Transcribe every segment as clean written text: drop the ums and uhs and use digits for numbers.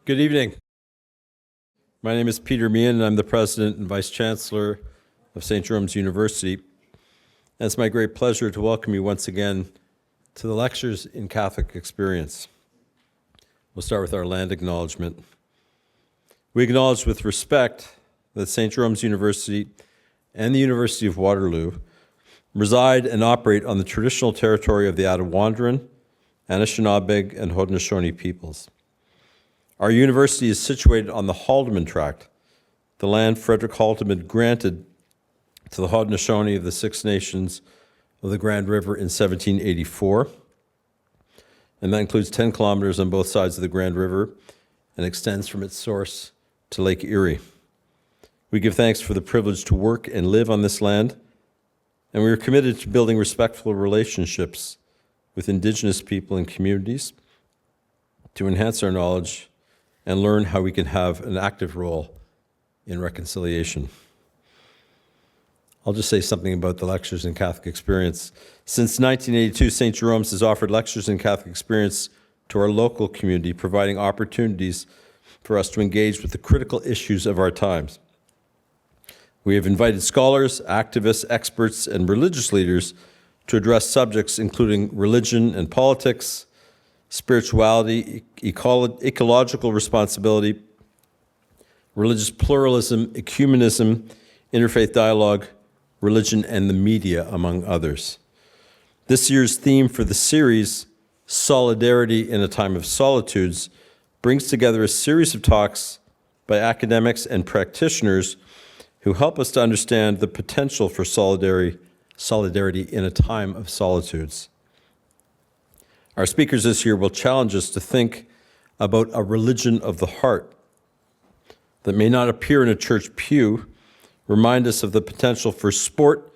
Good evening. My name is Peter Meehan, and I'm the President and Vice Chancellor of St. Jerome's University. And it's my great pleasure to welcome you once again to the Lectures in Catholic Experience. We'll start with our land acknowledgement. We acknowledge with respect that St. Jerome's University and the University of Waterloo reside and operate on the traditional territory of the Attawandaron, Anishinaabe, and Haudenosaunee peoples. Our university is situated on the Haldeman Tract, the land Frederick Haldeman granted to the Haudenosaunee of the Six Nations of the Grand River in 1784. And that includes 10 kilometers on both sides of the Grand River and extends from its source to Lake Erie. We give thanks for the privilege to work and live on this land, and we are committed to building respectful relationships with Indigenous people and communities to enhance our knowledge and learn how we can have an active role in reconciliation. I'll just say something about the Lectures in Catholic Experience. Since 1982, St. Jerome's has offered Lectures in Catholic Experience to our local community, providing opportunities for us to engage with the critical issues of our times. We have invited scholars, activists, experts, and religious leaders to address subjects including religion and politics, spirituality, ecological responsibility, religious pluralism, ecumenism, interfaith dialogue, religion, and the media, among others. This year's theme for the series, Solidarity in a Time of Solitudes, brings together a series of talks by academics and practitioners who help us to understand the potential for solidarity in a time of solitudes. Our speakers this year will challenge us to think about a religion of the heart that may not appear in a church pew, remind us of the potential for sport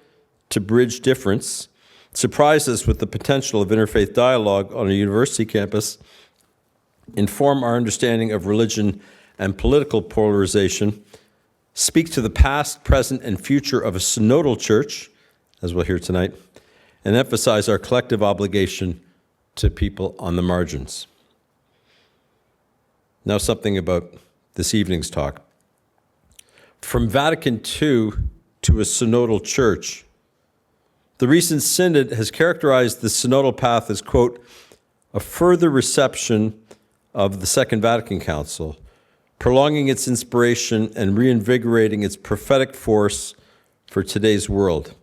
to bridge difference, surprise us with the potential of interfaith dialogue on a university campus, inform our understanding of religion and political polarization, speak to the past, present, and future of a synodal church, as we'll hear tonight, and emphasize our collective obligation to people on the margins. Now something about this evening's talk. From Vatican II to a synodal church, the recent synod has characterized the synodal path as, quote, a further reception of the Second Vatican Council, prolonging its inspiration and reinvigorating its prophetic force for today's world.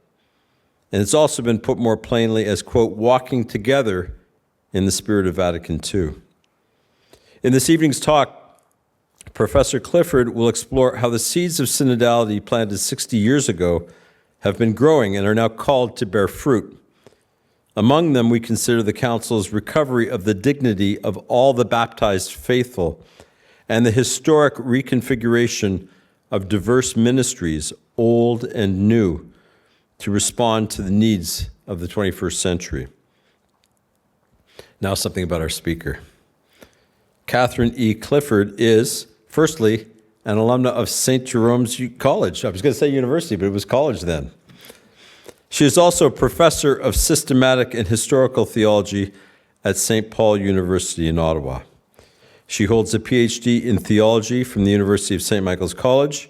And it's also been put more plainly as, quote, walking together in the spirit of Vatican II. In this evening's talk, Professor Clifford will explore how the seeds of synodality planted 60 years ago have been growing and are now called to bear fruit. Among them, we consider the Council's recovery of the dignity of all the baptized faithful and the historic reconfiguration of diverse ministries, old and new, to respond to the needs of the 21st century. Now something about our speaker. Catherine E. Clifford is, firstly, an alumna of St. Jerome's College. I was going to say university, but it was college then. She is also a professor of systematic and historical theology at St. Paul University in Ottawa. She holds a PhD in theology from the University of St. Michael's College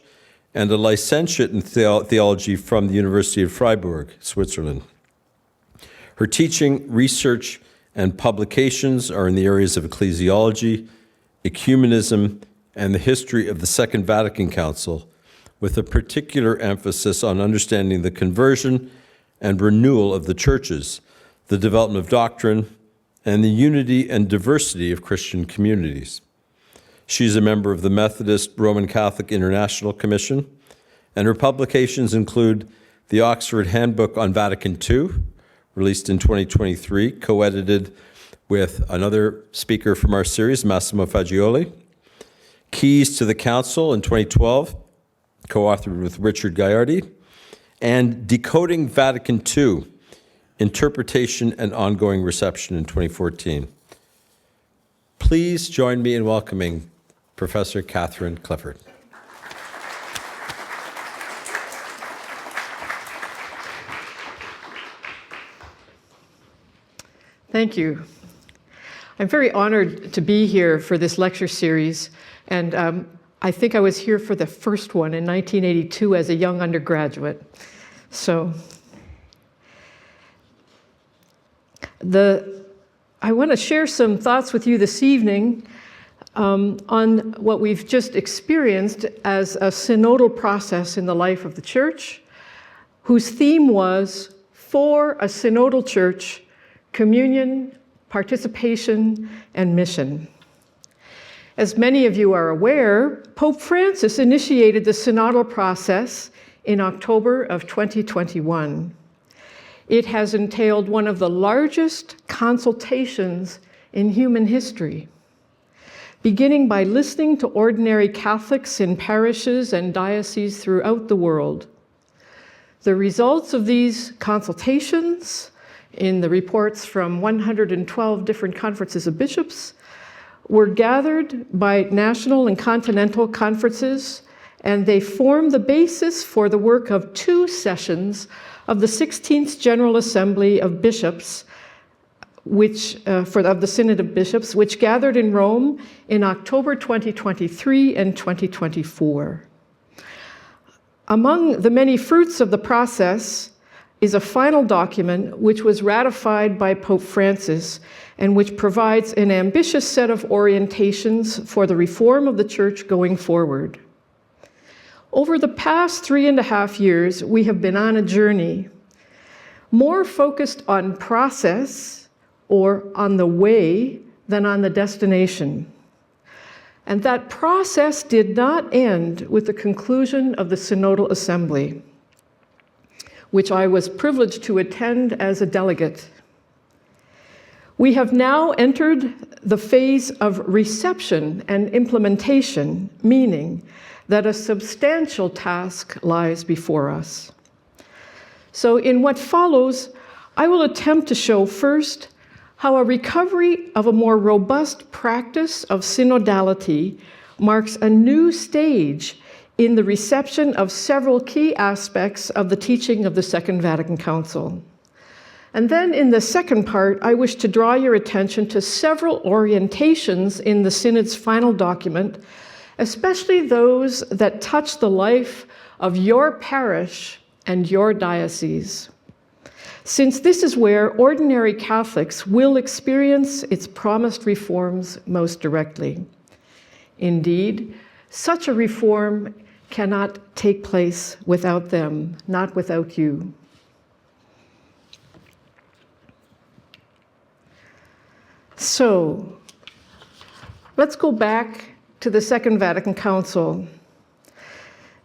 and a licentiate in theology from the University of Fribourg, Switzerland. Her teaching, research, and publications are in the areas of ecclesiology, ecumenism, and the history of the Second Vatican Council, with a particular emphasis on understanding the conversion and renewal of the churches, the development of doctrine, and the unity and diversity of Christian communities. She's a member of the Methodist-Roman Catholic International Commission, and her publications include the Oxford Handbook on Vatican II, released in 2023, co-edited with another speaker from our series, Massimo Fagioli. Keys to the Council in 2012, co-authored with Richard Gaillardi. And Decoding Vatican II, Interpretation and Ongoing Reception in 2014. Please join me in welcoming Professor Catherine Clifford. Thank you. I'm very honored to be here for this lecture series, and I think I was here for the first one in 1982 as a young undergraduate. So I want to share some thoughts with you this evening on what we've just experienced as a synodal process in the life of the church, whose theme was, for a synodal church, communion, participation, and mission. As many of you are aware, Pope Francis initiated the synodal process in October of 2021. It has entailed one of the largest consultations in human history, beginning by listening to ordinary Catholics in parishes and dioceses throughout the world. The results of these consultations in the reports from 112 different conferences of bishops were gathered by national and continental conferences, and they form the basis for the work of 2 sessions of the 16th General Assembly of Bishops, of the Synod of Bishops, which gathered in Rome in October 2023 and 2024. Among the many fruits of the process is a final document which was ratified by Pope Francis and which provides an ambitious set of orientations for the reform of the Church going forward. Over the past 3.5 years, we have been on a journey, more focused on process or on the way than on the destination. And that process did not end with the conclusion of the Synodal Assembly, which I was privileged to attend as a delegate. We have now entered the phase of reception and implementation, meaning that a substantial task lies before us. So in what follows, I will attempt to show first how a recovery of a more robust practice of synodality marks a new stage in the reception of several key aspects of the teaching of the Second Vatican Council. And then in the second part, I wish to draw your attention to several orientations in the Synod's final document, especially those that touch the life of your parish and your diocese, since this is where ordinary Catholics will experience its promised reforms most directly. Indeed, such a reform cannot take place without them, not without you. So, let's go back to the Second Vatican Council.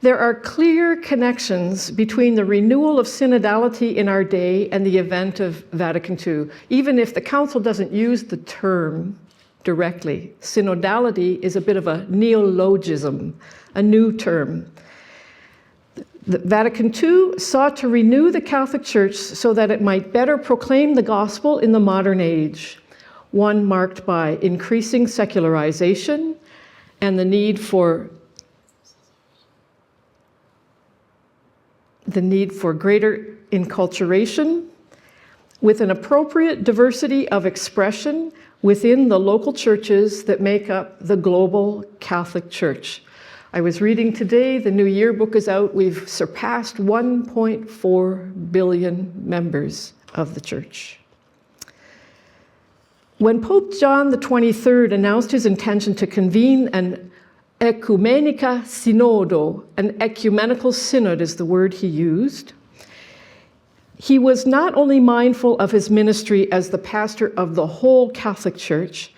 There are clear connections between the renewal of synodality in our day and the event of Vatican II, even if the Council doesn't use the term directly. Synodality is a bit of a neologism, a new term. The Vatican II sought to renew the Catholic Church so that it might better proclaim the gospel in the modern age, one marked by increasing secularization and the need for greater enculturation, with an appropriate diversity of expression within the local churches that make up the global Catholic Church. I was reading today, the new yearbook is out, we've surpassed 1.4 billion members of the Church. When Pope John XXIII announced his intention to convene an ecumenica synodo, an ecumenical synod is the word he used, he was not only mindful of his ministry as the pastor of the whole Catholic Church,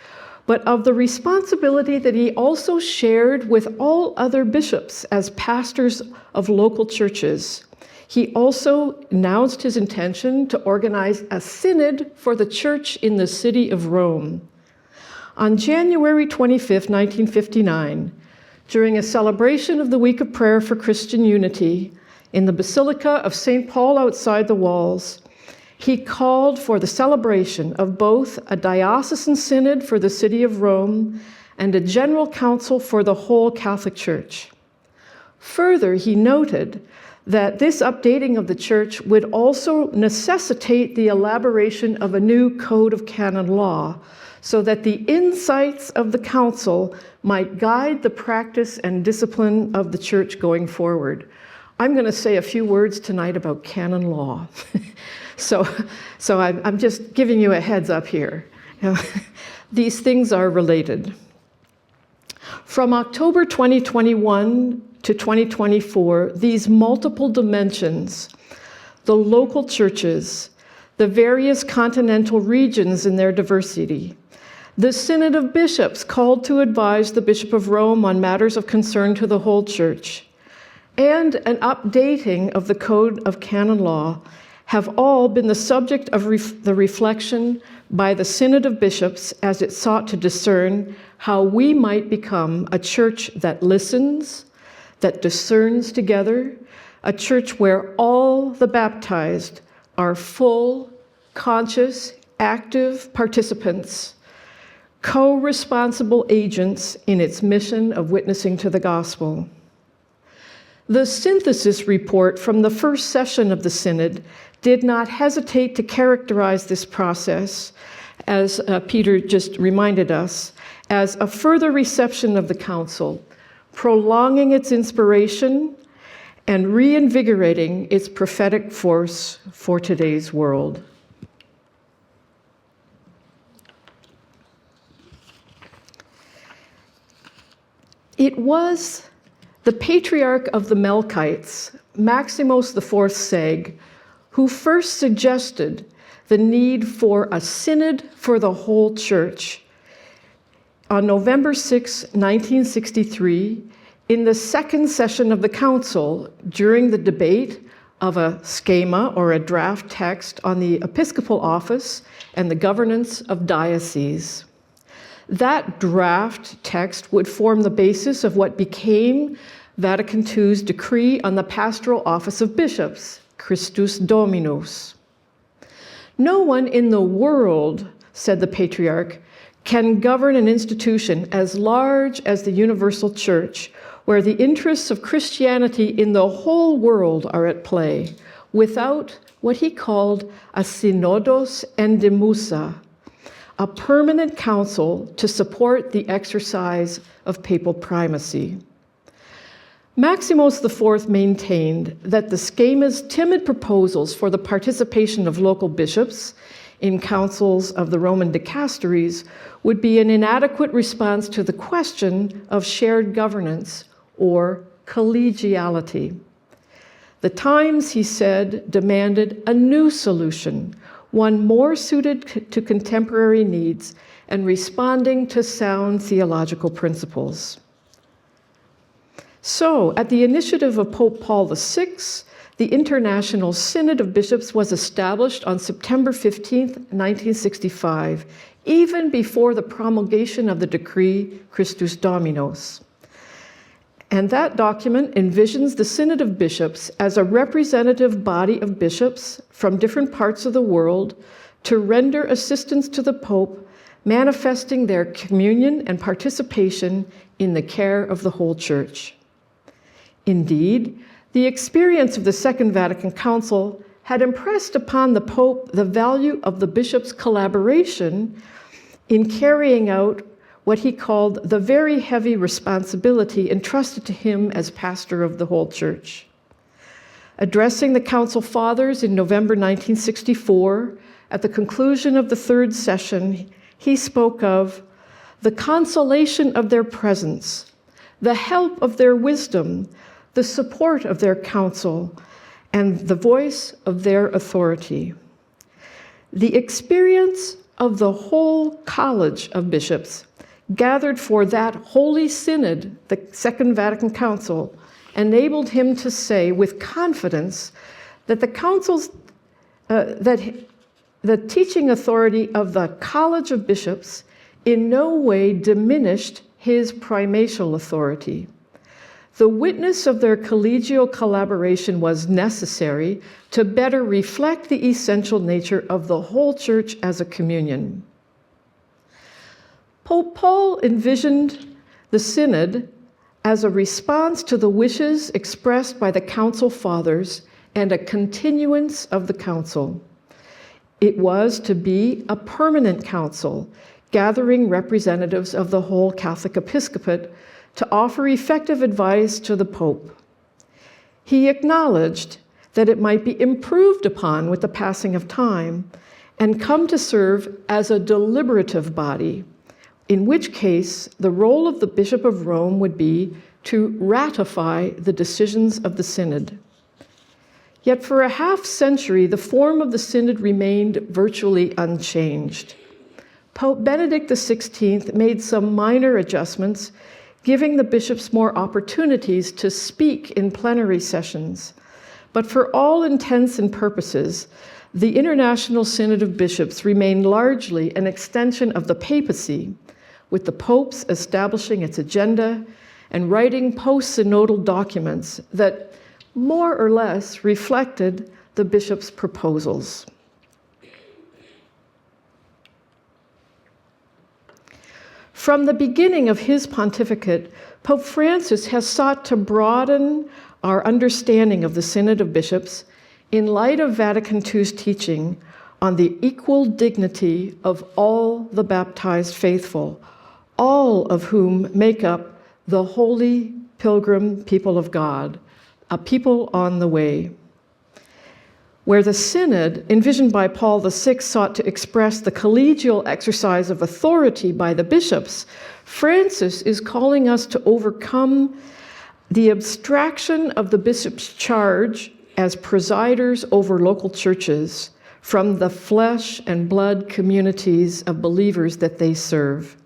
but of the responsibility that he also shared with all other bishops as pastors of local churches. He also announced his intention to organize a synod for the Church in the city of Rome. On January 25, 1959, during a celebration of the Week of Prayer for Christian Unity in the Basilica of St. Paul outside the walls, he called for the celebration of both a diocesan synod for the city of Rome and a general council for the whole Catholic Church. Further, he noted that this updating of the Church would also necessitate the elaboration of a new code of canon law so that the insights of the council might guide the practice and discipline of the church going forward. I'm going to say a few words tonight about canon law. So I'm just giving you a heads up here. These things are related. From October 2021 to 2024, these multiple dimensions, the local churches, the various continental regions in their diversity, the Synod of Bishops called to advise the Bishop of Rome on matters of concern to the whole Church, and an updating of the Code of Canon Law have all been the subject of the reflection by the Synod of Bishops as it sought to discern how we might become a church that listens, that discerns together, a church where all the baptized are full, conscious, active participants, co-responsible agents in its mission of witnessing to the gospel. The synthesis report from the first session of the Synod did not hesitate to characterize this process, as Peter just reminded us, as a further reception of the council, prolonging its inspiration and reinvigorating its prophetic force for today's world. It was the patriarch of the Melkites, Maximos IV Seg, who first suggested the need for a synod for the whole church. On November 6, 1963, in the second session of the council, during the debate of a schema or a draft text on the episcopal office and the governance of dioceses. That draft text would form the basis of what became Vatican II's decree on the pastoral office of bishops, Christus Dominus. No one in the world, said the patriarch, can govern an institution as large as the universal church, where the interests of Christianity in the whole world are at play, without what he called a synodos endemusa, a permanent council to support the exercise of papal primacy. Maximos IV maintained that the schema's timid proposals for the participation of local bishops in councils of the Roman dicasteries would be an inadequate response to the question of shared governance or collegiality. The times, he said, demanded a new solution, one more suited to contemporary needs and responding to sound theological principles. So, at the initiative of Pope Paul VI, the International Synod of Bishops was established on September 15, 1965, even before the promulgation of the decree Christus Dominus. And that document envisions the Synod of Bishops as a representative body of bishops from different parts of the world to render assistance to the Pope, manifesting their communion and participation in the care of the whole Church. Indeed, the experience of the Second Vatican Council had impressed upon the Pope the value of the bishops' collaboration in carrying out what he called the very heavy responsibility entrusted to him as pastor of the whole Church. Addressing the Council Fathers in November 1964, at the conclusion of the third session, he spoke of the consolation of their presence, the help of their wisdom, the support of their counsel, and the voice of their authority. The experience of the whole College of Bishops gathered for that Holy Synod, the Second Vatican Council, enabled him to say with confidence that the Council's, that the teaching authority of the College of Bishops in no way diminished his primatial authority. The witness of their collegial collaboration was necessary to better reflect the essential nature of the whole Church as a communion. Pope Paul envisioned the Synod as a response to the wishes expressed by the Council Fathers and a continuance of the Council. It was to be a permanent council, gathering representatives of the whole Catholic episcopate to offer effective advice to the Pope. He acknowledged that it might be improved upon with the passing of time and come to serve as a deliberative body, in which case the role of the Bishop of Rome would be to ratify the decisions of the Synod. Yet for a half century, the form of the Synod remained virtually unchanged. Pope Benedict XVI made some minor adjustments, giving the bishops more opportunities to speak in plenary sessions. But for all intents and purposes, the International Synod of Bishops remained largely an extension of the papacy, with the popes establishing its agenda and writing post-synodal documents that more or less reflected the bishop's proposals. From the beginning of his pontificate, Pope Francis has sought to broaden our understanding of the Synod of Bishops in light of Vatican II's teaching on the equal dignity of all the baptized faithful, all of whom make up the holy pilgrim people of God, a people on the way. Where the Synod, envisioned by Paul VI, sought to express the collegial exercise of authority by the bishops, Francis is calling us to overcome the abstraction of the bishop's charge as presiders over local churches from the flesh and blood communities of believers that they serve.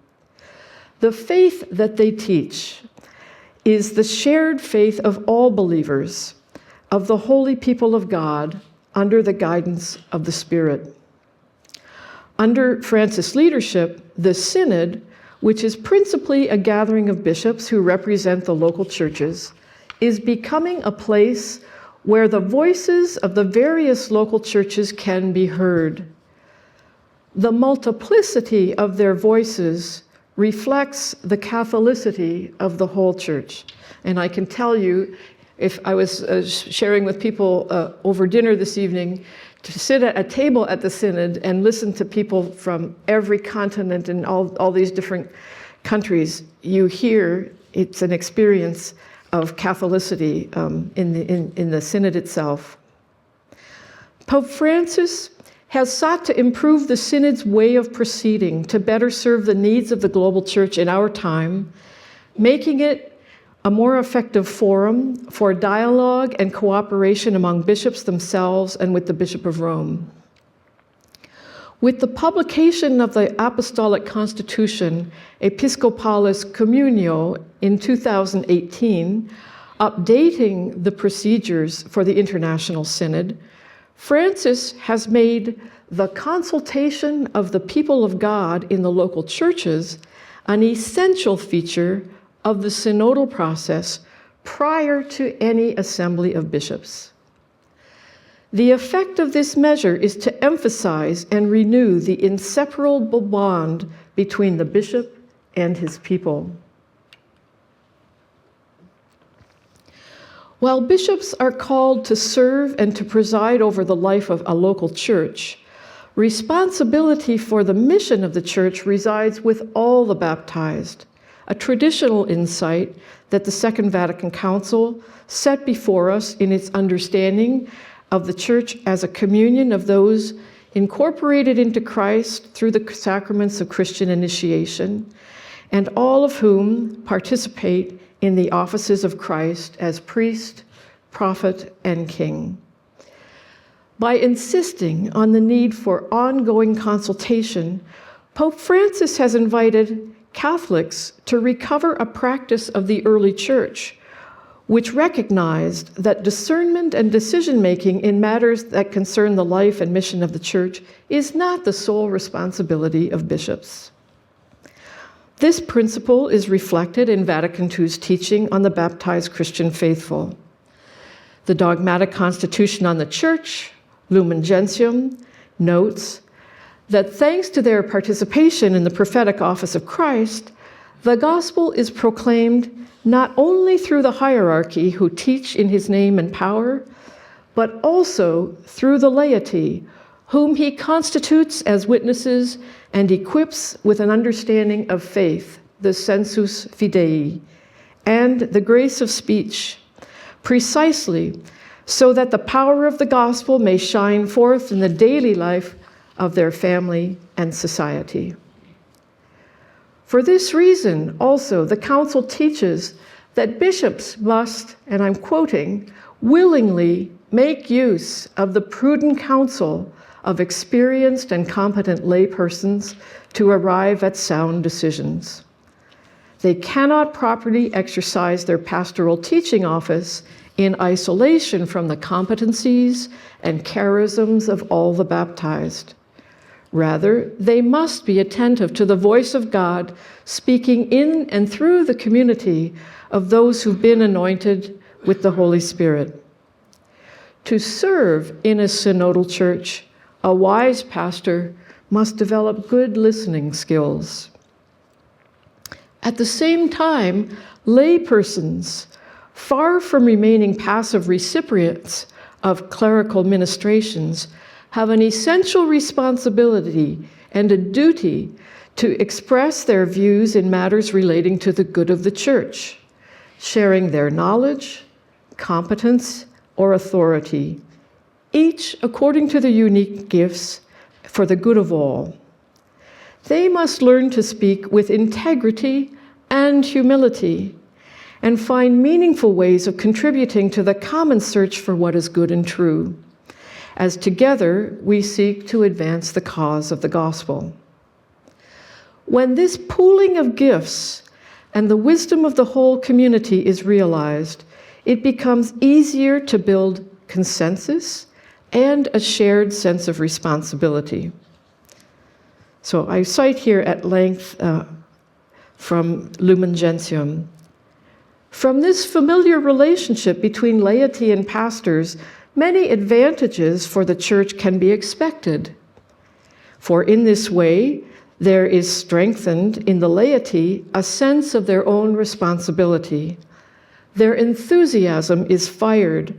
The faith that they teach is the shared faith of all believers, of the holy people of God, under the guidance of the Spirit. Under Francis' leadership, the Synod, which is principally a gathering of bishops who represent the local churches, is becoming a place where the voices of the various local churches can be heard. The multiplicity of their voices reflects the Catholicity of the whole church. And I can tell you, if I was sharing with people over dinner this evening, to sit at a table at the Synod and listen to people from every continent and all these different countries, you hear it's an experience of Catholicity in the Synod itself. Pope Francis has sought to improve the Synod's way of proceeding to better serve the needs of the global church in our time, making it a more effective forum for dialogue and cooperation among bishops themselves and with the Bishop of Rome. With the publication of the Apostolic Constitution, Episcopalis Communio, in 2018, updating the procedures for the International Synod, Francis has made the consultation of the people of God in the local churches an essential feature of the synodal process prior to any assembly of bishops. The effect of this measure is to emphasize and renew the inseparable bond between the bishop and his people. While bishops are called to serve and to preside over the life of a local church, responsibility for the mission of the church resides with all the baptized, a traditional insight that the Second Vatican Council set before us in its understanding of the church as a communion of those incorporated into Christ through the sacraments of Christian initiation, and all of whom participate in the offices of Christ as priest, prophet, and king. By insisting on the need for ongoing consultation, Pope Francis has invited Catholics to recover a practice of the early church, which recognized that discernment and decision-making in matters that concern the life and mission of the church is not the sole responsibility of bishops. This principle is reflected in Vatican II's teaching on the baptized Christian faithful. The dogmatic constitution on the Church, Lumen Gentium, notes that thanks to their participation in the prophetic office of Christ, the gospel is proclaimed not only through the hierarchy who teach in his name and power, but also through the laity whom he constitutes as witnesses and equips with an understanding of faith, the sensus fidei, and the grace of speech, precisely so that the power of the gospel may shine forth in the daily life of their family and society. For this reason, also, the Council teaches that bishops must, and I'm quoting, willingly make use of the prudent counsel of experienced and competent laypersons to arrive at sound decisions. They cannot properly exercise their pastoral teaching office in isolation from the competencies and charisms of all the baptized. Rather, they must be attentive to the voice of God speaking in and through the community of those who've been anointed with the Holy Spirit. To serve in a synodal church, a wise pastor must develop good listening skills. At the same time, laypersons, far from remaining passive recipients of clerical ministrations, have an essential responsibility and a duty to express their views in matters relating to the good of the church, sharing their knowledge, competence, or authority, each according to their unique gifts for the good of all. They must learn to speak with integrity and humility and find meaningful ways of contributing to the common search for what is good and true, as together we seek to advance the cause of the gospel. When this pooling of gifts and the wisdom of the whole community is realized, it becomes easier to build consensus and a shared sense of responsibility. So I cite here at length from Lumen Gentium. From this familiar relationship between laity and pastors, many advantages for the church can be expected. For in this way, there is strengthened in the laity a sense of their own responsibility. Their enthusiasm is fired,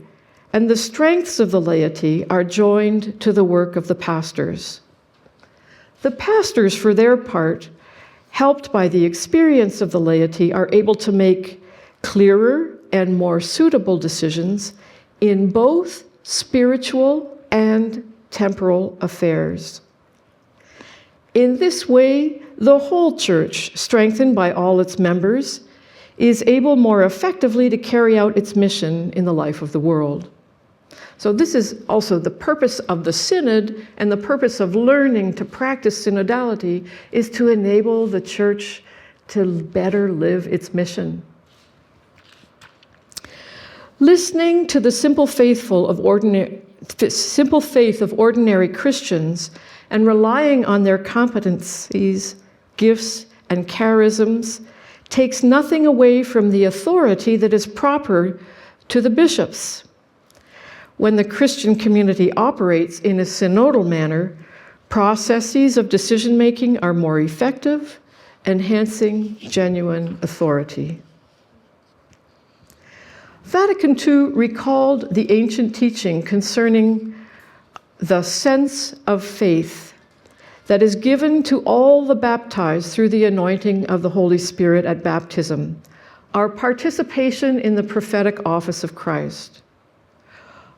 and the strengths of the laity are joined to the work of the pastors. The pastors, for their part, helped by the experience of the laity, are able to make clearer and more suitable decisions in both spiritual and temporal affairs. In this way, the whole church, strengthened by all its members, is able more effectively to carry out its mission in the life of the world. So this is also the purpose of the synod, and the purpose of learning to practice synodality is to enable the church to better live its mission. Listening to the simple faith of ordinary Christians and relying on their competencies, gifts, and charisms takes nothing away from the authority that is proper to the bishops. When the Christian community operates in a synodal manner, processes of decision-making are more effective, enhancing genuine authority. Vatican II recalled the ancient teaching concerning the sense of faith that is given to all the baptized through the anointing of the Holy Spirit at baptism, our participation in the prophetic office of Christ.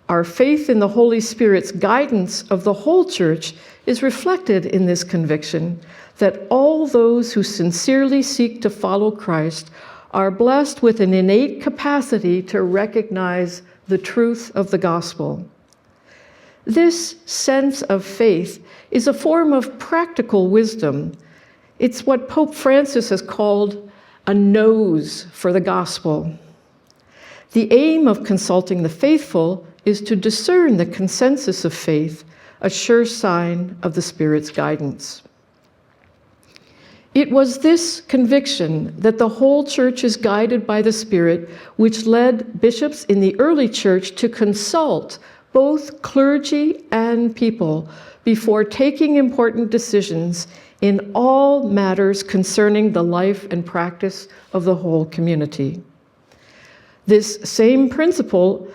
Our faith in the Holy Spirit's guidance of the whole church is reflected in this conviction that all those who sincerely seek to follow Christ are blessed with an innate capacity to recognize the truth of the gospel. This sense of faith is a form of practical wisdom. It's what Pope Francis has called a nose for the gospel. The aim of consulting the faithful is to discern the consensus of faith, a sure sign of the Spirit's guidance. It was this conviction that the whole church is guided by the Spirit, which led bishops in the early church to consult both clergy and people before taking important decisions in all matters concerning the life and practice of the whole community. This same principle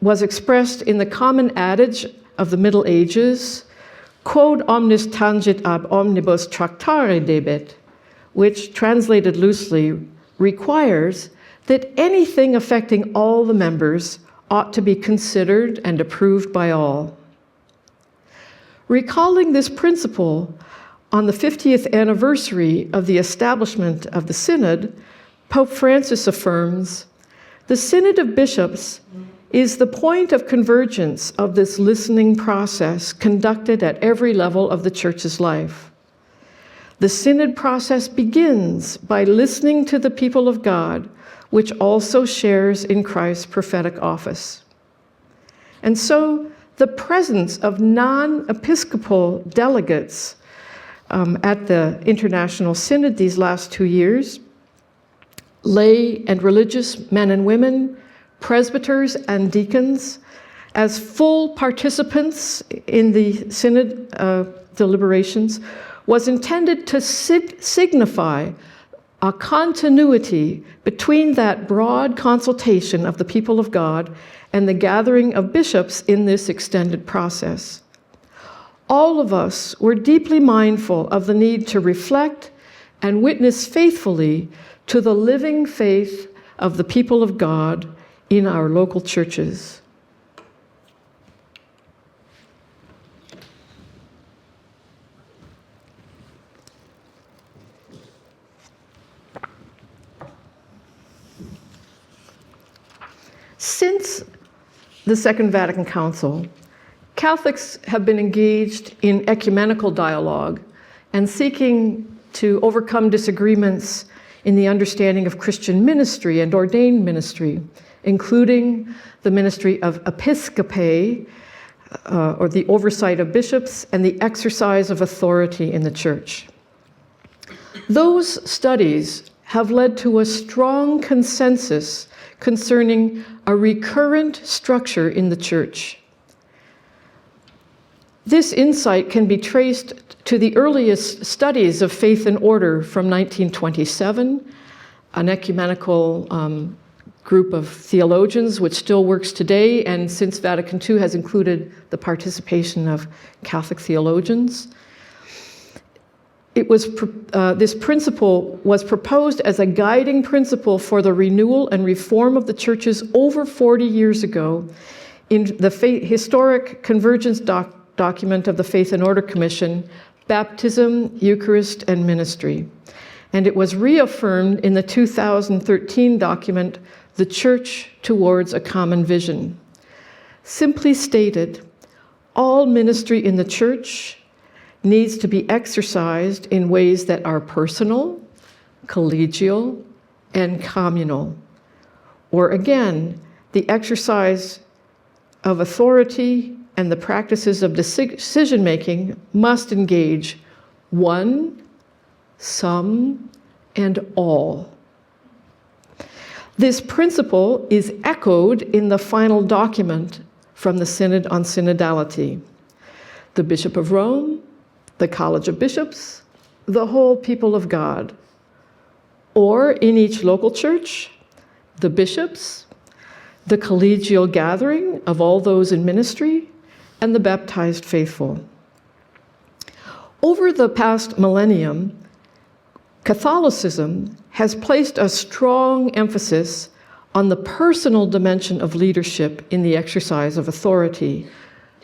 was expressed in the common adage of the Middle Ages, quod omnis tangit ab omnibus tractare debet, which, translated loosely, requires that anything affecting all the members ought to be considered and approved by all. Recalling this principle on the 50th anniversary of the establishment of the Synod, Pope Francis affirms, "The Synod of Bishops is the point of convergence of this listening process conducted at every level of the Church's life. The Synod process begins by listening to the people of God, which also shares in Christ's prophetic office." And so, the presence of non-episcopal delegates at the International Synod these last 2 years, lay and religious men and women, presbyters and deacons, as full participants in the Synod deliberations, was intended to signify a continuity between that broad consultation of the people of God and the gathering of bishops in this extended process. All of us were deeply mindful of the need to reflect and witness faithfully to the living faith of the people of God in our local churches. Since the Second Vatican Council, Catholics have been engaged in ecumenical dialogue and seeking to overcome disagreements in the understanding of Christian ministry and ordained ministry, including the ministry of episcopae, or the oversight of bishops, and the exercise of authority in the Church. Those studies have led to a strong consensus concerning a recurrent structure in the Church. This insight can be traced to the earliest studies of faith and order from 1927, an ecumenical group of theologians which still works today, and since Vatican II has included the participation of Catholic theologians. This principle was proposed as a guiding principle for the renewal and reform of the churches over 40 years ago in the historic convergence document of the Faith and Order Commission, Baptism, Eucharist, and Ministry. And it was reaffirmed in the 2013 document, The Church Towards a Common Vision. Simply stated, all ministry in the Church needs to be exercised in ways that are personal, collegial, and communal. Or again, the exercise of authority and the practices of decision-making must engage one, some, and all. This principle is echoed in the final document from the Synod on Synodality. The Bishop of Rome, the College of Bishops, the whole people of God. Or in each local church, the bishops, the collegial gathering of all those in ministry, and the baptized faithful. Over the past millennium, Catholicism has placed a strong emphasis on the personal dimension of leadership in the exercise of authority,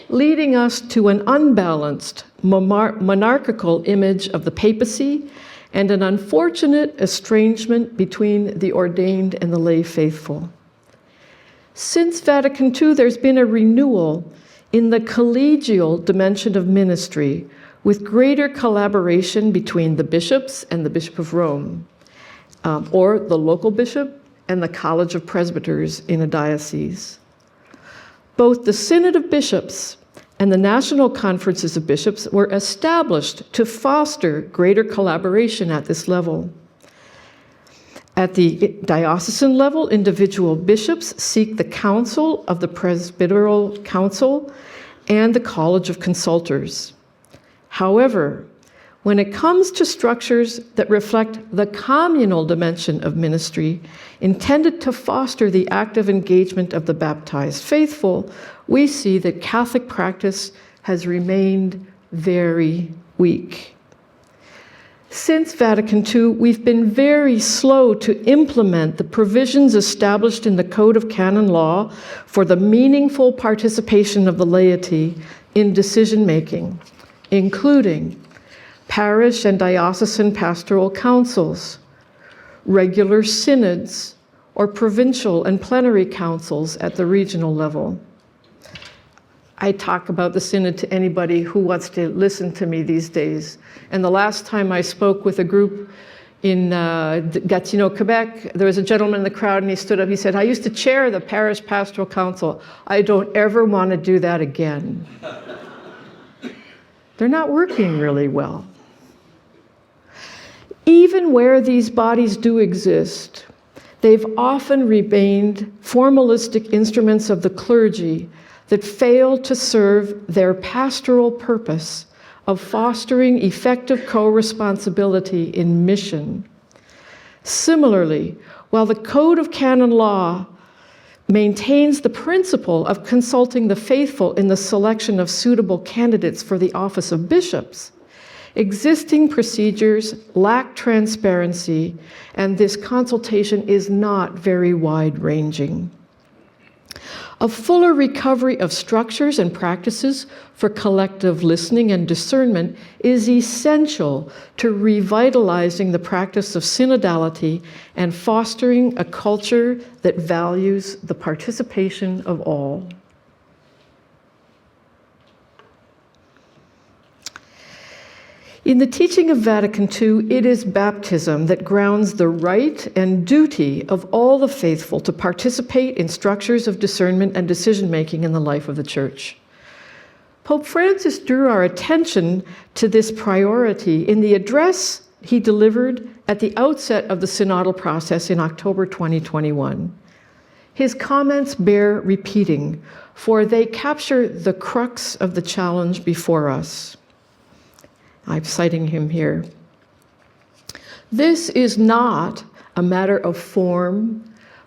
leading us to an unbalanced monarchical image of the papacy and an unfortunate estrangement between the ordained and the lay faithful. Since Vatican II, there's been a renewal in the collegial dimension of ministry with greater collaboration between the bishops and the Bishop of Rome, or the local bishop and the College of Presbyters in a diocese. Both the Synod of Bishops and the National Conferences of Bishops were established to foster greater collaboration at this level. At the diocesan level, individual bishops seek the counsel of the Presbyteral Council and the College of Consultors. However, when it comes to structures that reflect the communal dimension of ministry, intended to foster the active engagement of the baptized faithful, we see that Catholic practice has remained very weak. Since Vatican II, we've been very slow to implement the provisions established in the Code of Canon Law for the meaningful participation of the laity in decision-making, including parish and diocesan pastoral councils, regular synods, or provincial and plenary councils at the regional level. I talk about the synod to anybody who wants to listen to me these days. And the last time I spoke with a group in Gatineau, Quebec, there was a gentleman in the crowd and he stood up, he said, "I used to chair the parish pastoral council. I don't ever want to do that again." They're not working really well. Even where these bodies do exist, they've often remained formalistic instruments of the clergy that fail to serve their pastoral purpose of fostering effective co-responsibility in mission. Similarly, while the Code of Canon Law maintains the principle of consulting the faithful in the selection of suitable candidates for the office of bishops, existing procedures lack transparency, and this consultation is not very wide-ranging. A fuller recovery of structures and practices for collective listening and discernment is essential to revitalizing the practice of synodality and fostering a culture that values the participation of all. In the teaching of Vatican II, it is baptism that grounds the right and duty of all the faithful to participate in structures of discernment and decision-making in the life of the Church. Pope Francis drew our attention to this priority in the address he delivered at the outset of the synodal process in October 2021. His comments bear repeating, for they capture the crux of the challenge before us. I'm citing him here. This is not a matter of form,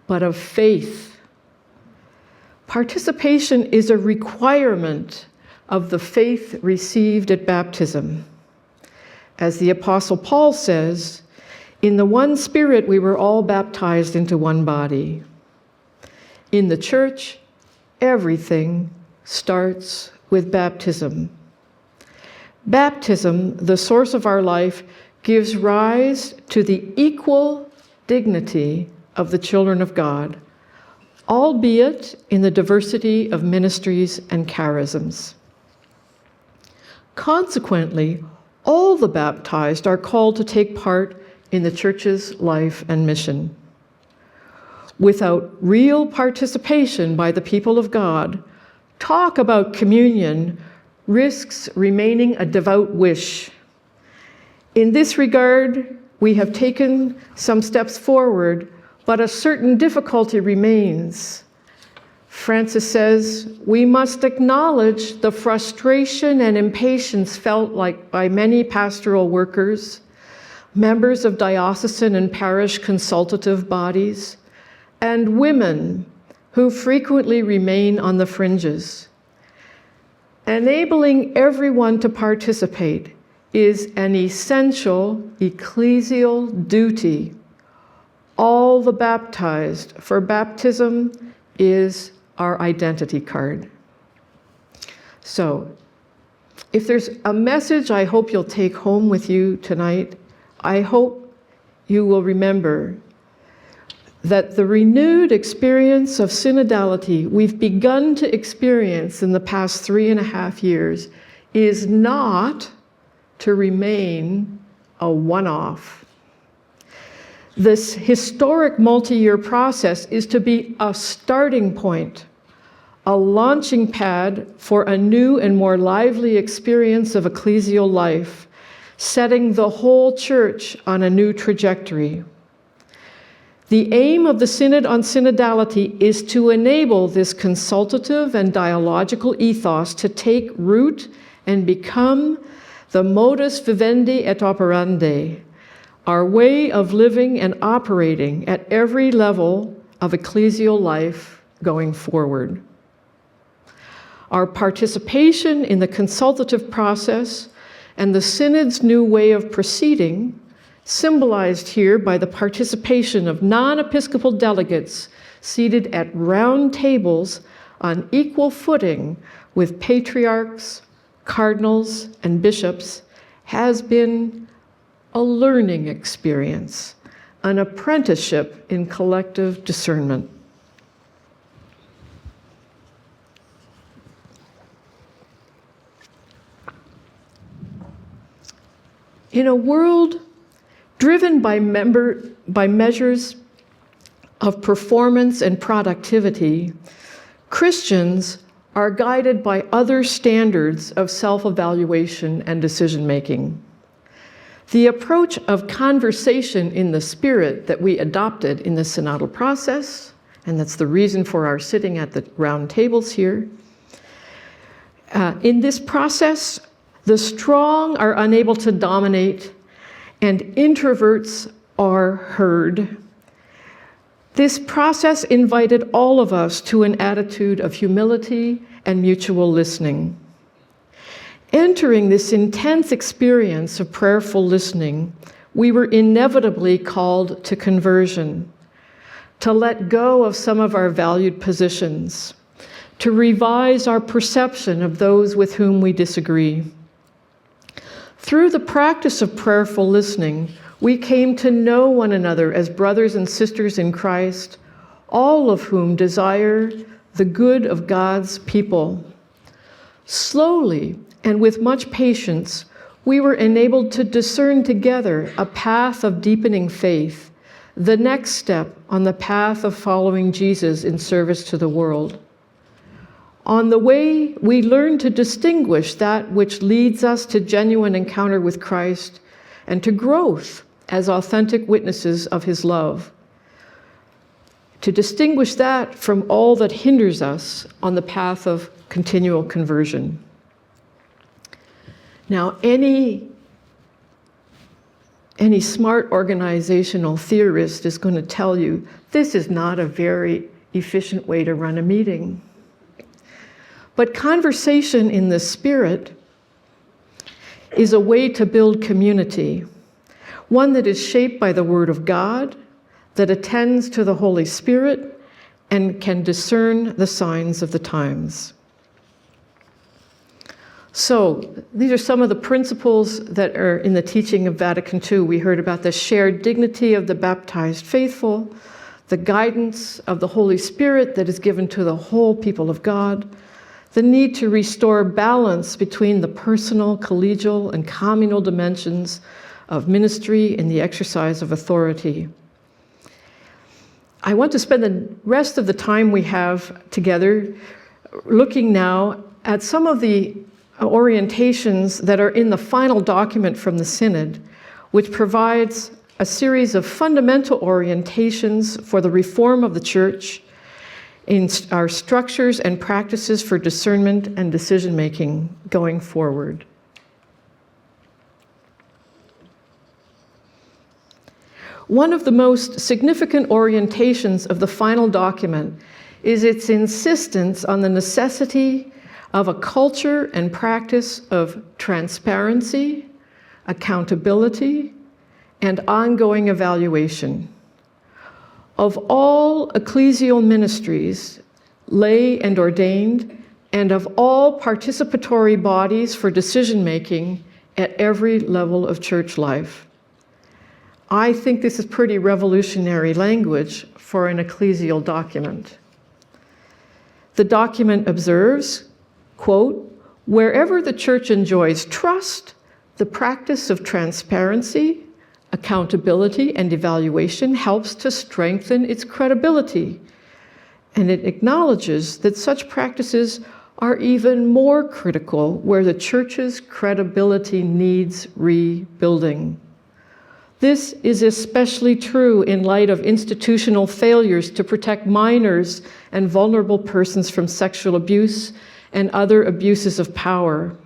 but of faith. Participation is a requirement of the faith received at baptism. As the Apostle Paul says, "In the one Spirit we were all baptized into one body." In the Church, everything starts with baptism. Baptism, the source of our life, gives rise to the equal dignity of the children of God, albeit in the diversity of ministries and charisms. Consequently, all the baptized are called to take part in the Church's life and mission. Without real participation by the people of God, talk about communion risks remaining a devout wish. In this regard, we have taken some steps forward, but a certain difficulty remains. Francis says, we must acknowledge the frustration and impatience felt by many pastoral workers, members of diocesan and parish consultative bodies, and women who frequently remain on the fringes. Enabling everyone to participate is an essential ecclesial duty. All the baptized, for baptism is our identity card. So, if there's a message I hope you'll take home with you tonight, I hope you will remember that the renewed experience of synodality we've begun to experience in the past 3.5 years is not to remain a one-off. This historic multi-year process is to be a starting point, a launching pad for a new and more lively experience of ecclesial life, setting the whole Church on a new trajectory. The aim of the Synod on Synodality is to enable this consultative and dialogical ethos to take root and become the modus vivendi et operandi, our way of living and operating at every level of ecclesial life going forward. Our participation in the consultative process and the Synod's new way of proceeding, symbolized here by the participation of non-episcopal delegates seated at round tables on equal footing with patriarchs, cardinals, and bishops, has been a learning experience, an apprenticeship in collective discernment. In a world driven by measures of performance and productivity, Christians are guided by other standards of self-evaluation and decision-making. The approach of conversation in the Spirit that we adopted in the synodal process, and that's the reason for our sitting at the round tables here, in this process, the strong are unable to dominate and introverts are heard. This process invited all of us to an attitude of humility and mutual listening. Entering this intense experience of prayerful listening, we were inevitably called to conversion, to let go of some of our valued positions, to revise our perception of those with whom we disagree. Through the practice of prayerful listening, we came to know one another as brothers and sisters in Christ, all of whom desire the good of God's people. Slowly and with much patience, we were enabled to discern together a path of deepening faith, the next step on the path of following Jesus in service to the world. On the way, we learn to distinguish that which leads us to genuine encounter with Christ and to growth as authentic witnesses of his love. To distinguish that from all that hinders us on the path of continual conversion. Now, any smart organizational theorist is going to tell you this is not a very efficient way to run a meeting. But conversation in the Spirit is a way to build community, one that is shaped by the Word of God, that attends to the Holy Spirit, and can discern the signs of the times. So, these are some of the principles that are in the teaching of Vatican II. We heard about the shared dignity of the baptized faithful, the guidance of the Holy Spirit that is given to the whole people of God, the need to restore balance between the personal, collegial, and communal dimensions of ministry and the exercise of authority. I want to spend the rest of the time we have together looking now at some of the orientations that are in the final document from the Synod, which provides a series of fundamental orientations for the reform of the Church in our structures and practices for discernment and decision-making going forward. One of the most significant orientations of the final document is its insistence on the necessity of a culture and practice of transparency, accountability, and ongoing evaluation. Of all ecclesial ministries, lay and ordained, and of all participatory bodies for decision-making at every level of church life. I think this is pretty revolutionary language for an ecclesial document. The document observes, quote, wherever the Church enjoys trust, the practice of transparency, accountability, and evaluation helps to strengthen its credibility. And it acknowledges that such practices are even more critical where the Church's credibility needs rebuilding. This is especially true in light of institutional failures to protect minors and vulnerable persons from sexual abuse and other abuses of power.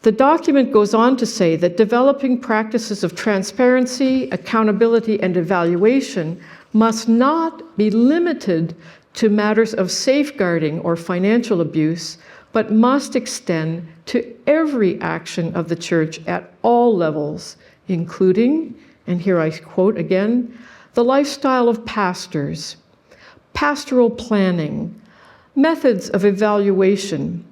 The document goes on to say that developing practices of transparency, accountability, and evaluation must not be limited to matters of safeguarding or financial abuse, but must extend to every action of the Church at all levels, including, and here I quote again, the lifestyle of pastors, pastoral planning, methods of evaluation,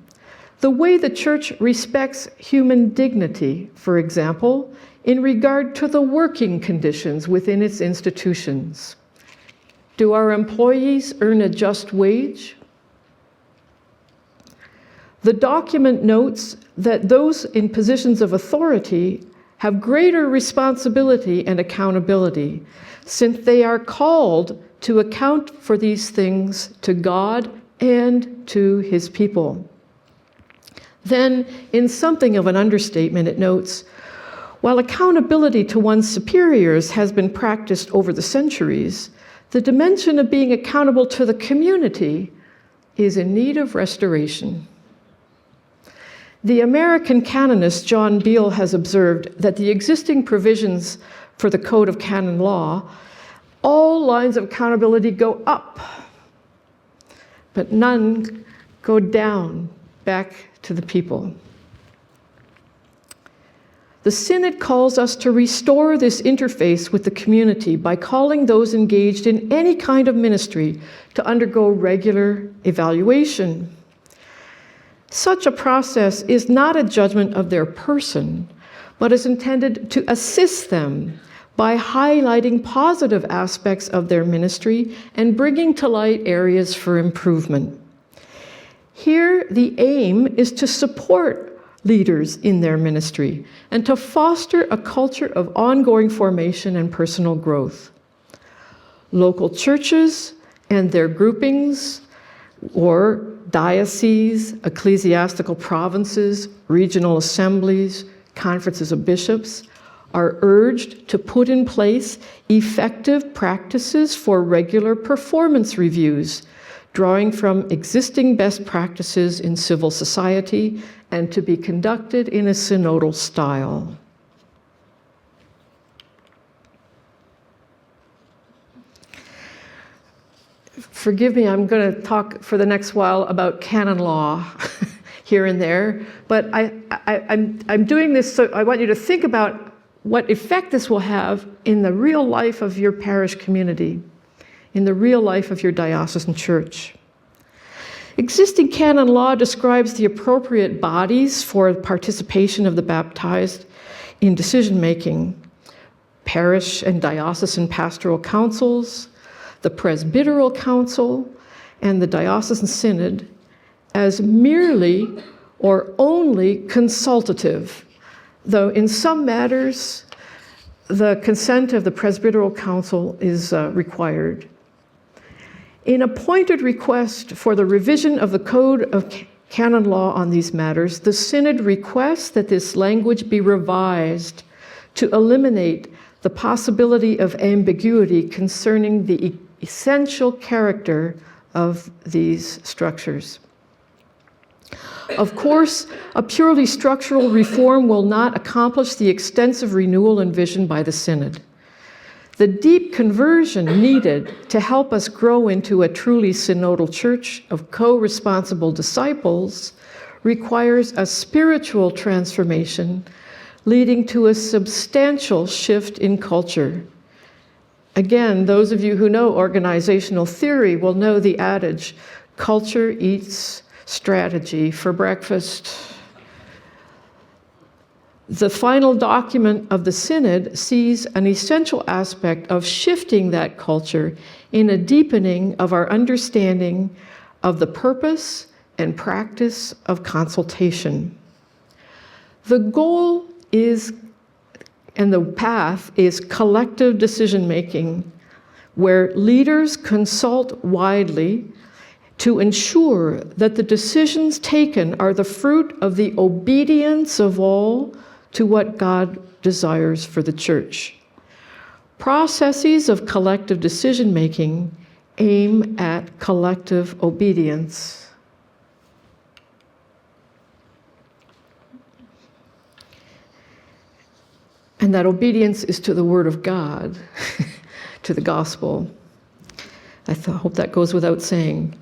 the way the Church respects human dignity, for example, in regard to the working conditions within its institutions. Do our employees earn a just wage? The document notes that those in positions of authority have greater responsibility and accountability, since they are called to account for these things to God and to His people. Then, in something of an understatement, it notes, while accountability to one's superiors has been practiced over the centuries, the dimension of being accountable to the community is in need of restoration. The American canonist John Beale has observed that the existing provisions for the Code of Canon Law, all lines of accountability go up, but none go down back to the people. The Synod calls us to restore this interface with the community by calling those engaged in any kind of ministry to undergo regular evaluation. Such a process is not a judgment of their person, but is intended to assist them by highlighting positive aspects of their ministry and bringing to light areas for improvement. Here, the aim is to support leaders in their ministry and to foster a culture of ongoing formation and personal growth. Local churches and their groupings, or dioceses, ecclesiastical provinces, regional assemblies, conferences of bishops, are urged to put in place effective practices for regular performance reviews, drawing from existing best practices in civil society and to be conducted in a synodal style. Forgive me, I'm going to talk for the next while about canon law here and there, but I'm doing this so I want you to think about what effect this will have in the real life of your parish community, in the real life of your diocesan church. Existing canon law describes the appropriate bodies for participation of the baptized in decision-making: parish and diocesan pastoral councils, the presbyteral council, and the diocesan synod as merely or only consultative, though in some matters the consent of the presbyteral council is required. In a pointed request for the revision of the Code of Canon Law on these matters, the Synod requests that this language be revised to eliminate the possibility of ambiguity concerning the essential character of these structures. Of course, a purely structural reform will not accomplish the extensive renewal envisioned by the Synod. The deep conversion needed to help us grow into a truly synodal church of co-responsible disciples requires a spiritual transformation leading to a substantial shift in culture. Again, those of you who know organizational theory will know the adage, culture eats strategy for breakfast. The final document of the Synod sees an essential aspect of shifting that culture in a deepening of our understanding of the purpose and practice of consultation. The goal is, and the path is, collective decision-making, where leaders consult widely to ensure that the decisions taken are the fruit of the obedience of all to what God desires for the church. Processes of collective decision-making aim at collective obedience. and that obedience is to the Word of God, to the gospel. I hope that goes without saying.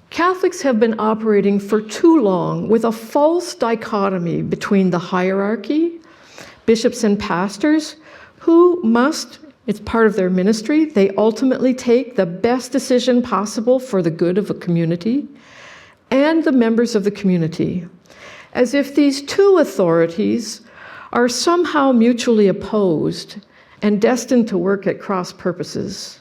Catholics have been operating for too long with a false dichotomy between the hierarchy, bishops and pastors, who must, it's part of their ministry, they ultimately take the best decision possible for the good of a community, and the members of the community, as if these two authorities are somehow mutually opposed and destined to work at cross purposes.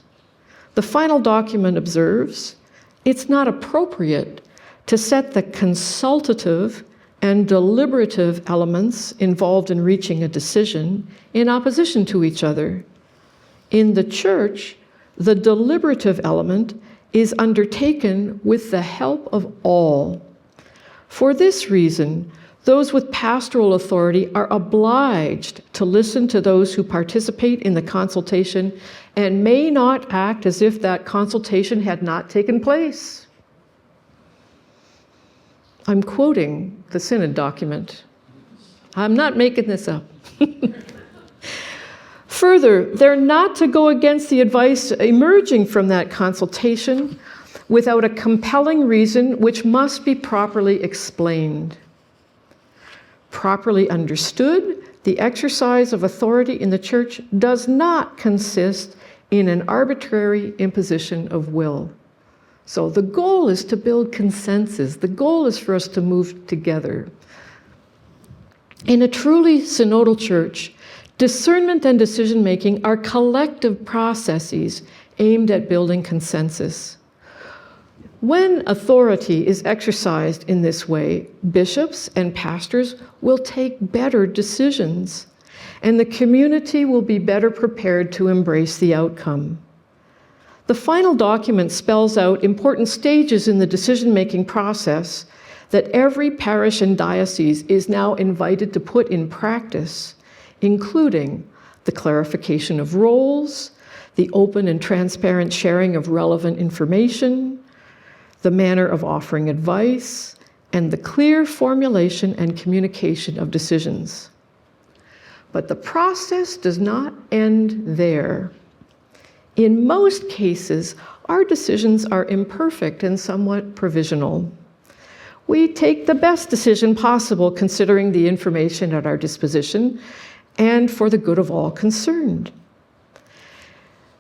The final document observes, it's not appropriate to set the consultative and deliberative elements involved in reaching a decision in opposition to each other. In the Church, the deliberative element is undertaken with the help of all. For this reason, those with pastoral authority are obliged to listen to those who participate in the consultation and may not act as if that consultation had not taken place. I'm quoting the Synod document. I'm not making this up. Further, they're not to go against the advice emerging from that consultation without a compelling reason which must be properly explained. Properly understood, the exercise of authority in the Church does not consist in an arbitrary imposition of will. So the goal is to build consensus. The goal is for us to move together. In a truly synodal church, discernment and decision-making are collective processes aimed at building consensus. When authority is exercised in this way, bishops and pastors will take better decisions, and the community will be better prepared to embrace the outcome. The final document spells out important stages in the decision-making process that every parish and diocese is now invited to put in practice, including the clarification of roles, the open and transparent sharing of relevant information, the manner of offering advice, and the clear formulation and communication of decisions. But the process does not end there. In most cases, our decisions are imperfect and somewhat provisional. We take the best decision possible considering the information at our disposition and for the good of all concerned.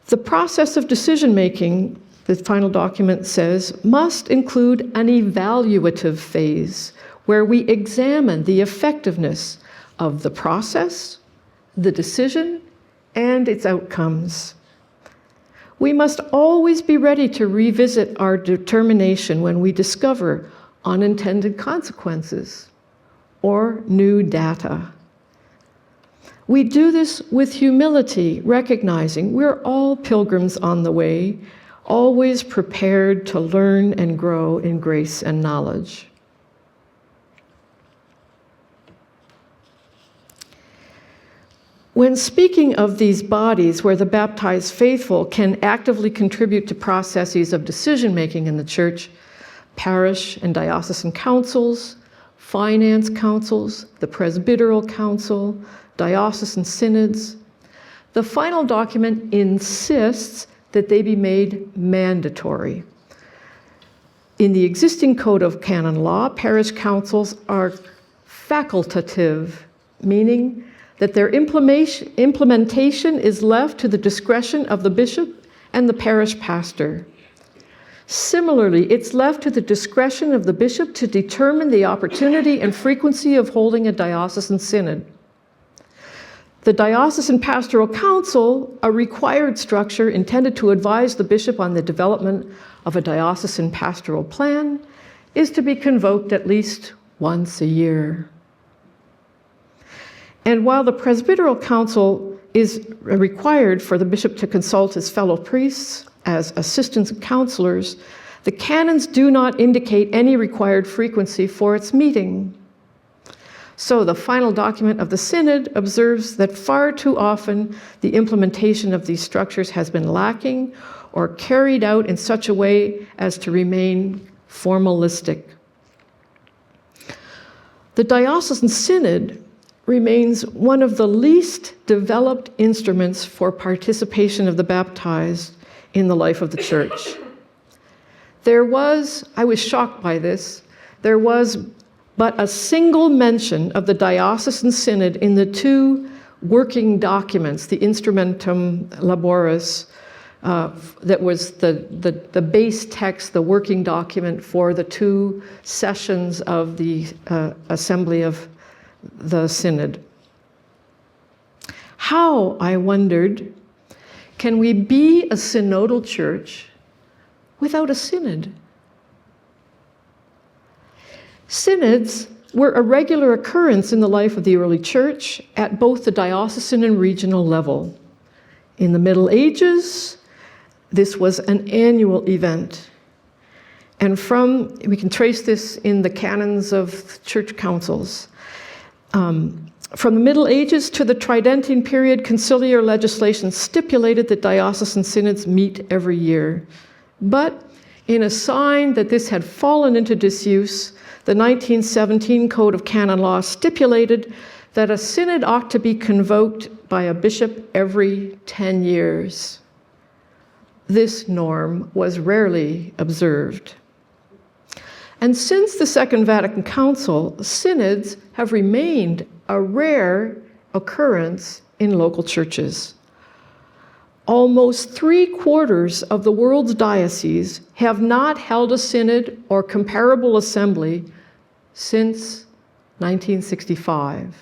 The process of decision-making, the final document says, must include an evaluative phase where we examine the effectiveness of the process, the decision, and its outcomes. We must always be ready to revisit our determination when we discover unintended consequences or new data. We do this with humility, recognizing we're all pilgrims on the way, always prepared to learn and grow in grace and knowledge. When speaking of these bodies where the baptized faithful can actively contribute to processes of decision-making in the Church, parish and diocesan councils, finance councils, the presbyteral council, diocesan synods, the final document insists that they be made mandatory. In the existing Code of Canon Law, parish councils are facultative, meaning that their implementation is left to the discretion of the bishop and the parish pastor. Similarly, it's left to the discretion of the bishop to determine the opportunity and frequency of holding a diocesan synod. The Diocesan Pastoral Council, a required structure intended to advise the bishop on the development of a diocesan pastoral plan, is to be convoked at least once a year. And while the Presbyteral Council is required for the bishop to consult his fellow priests as assistants and counselors, the canons do not indicate any required frequency for its meeting. So the final document of the Synod observes that far too often the implementation of these structures has been lacking or carried out in such a way as to remain formalistic. The Diocesan Synod remains one of the least developed instruments for participation of the baptized in the life of the church. I was shocked by this, there was but a single mention of the diocesan synod in the two working documents, the Instrumentum Laboris, that was the base text, the working document for the two sessions of the Assembly of the Synod. How, I wondered, can we be a synodal church without a synod? Synods were a regular occurrence in the life of the early church at both the diocesan and regional level. In the Middle Ages, this was an annual event. And we can trace this in the canons of church councils. From the Middle Ages to the Tridentine period, conciliar legislation stipulated that diocesan synods meet every year. But in a sign that this had fallen into disuse, the 1917 Code of Canon Law stipulated that a synod ought to be convoked by a bishop every 10 years. This norm was rarely observed. And since the Second Vatican Council, synods have remained a rare occurrence in local churches. Almost 3/4 of the world's dioceses have not held a synod or comparable assembly since 1965.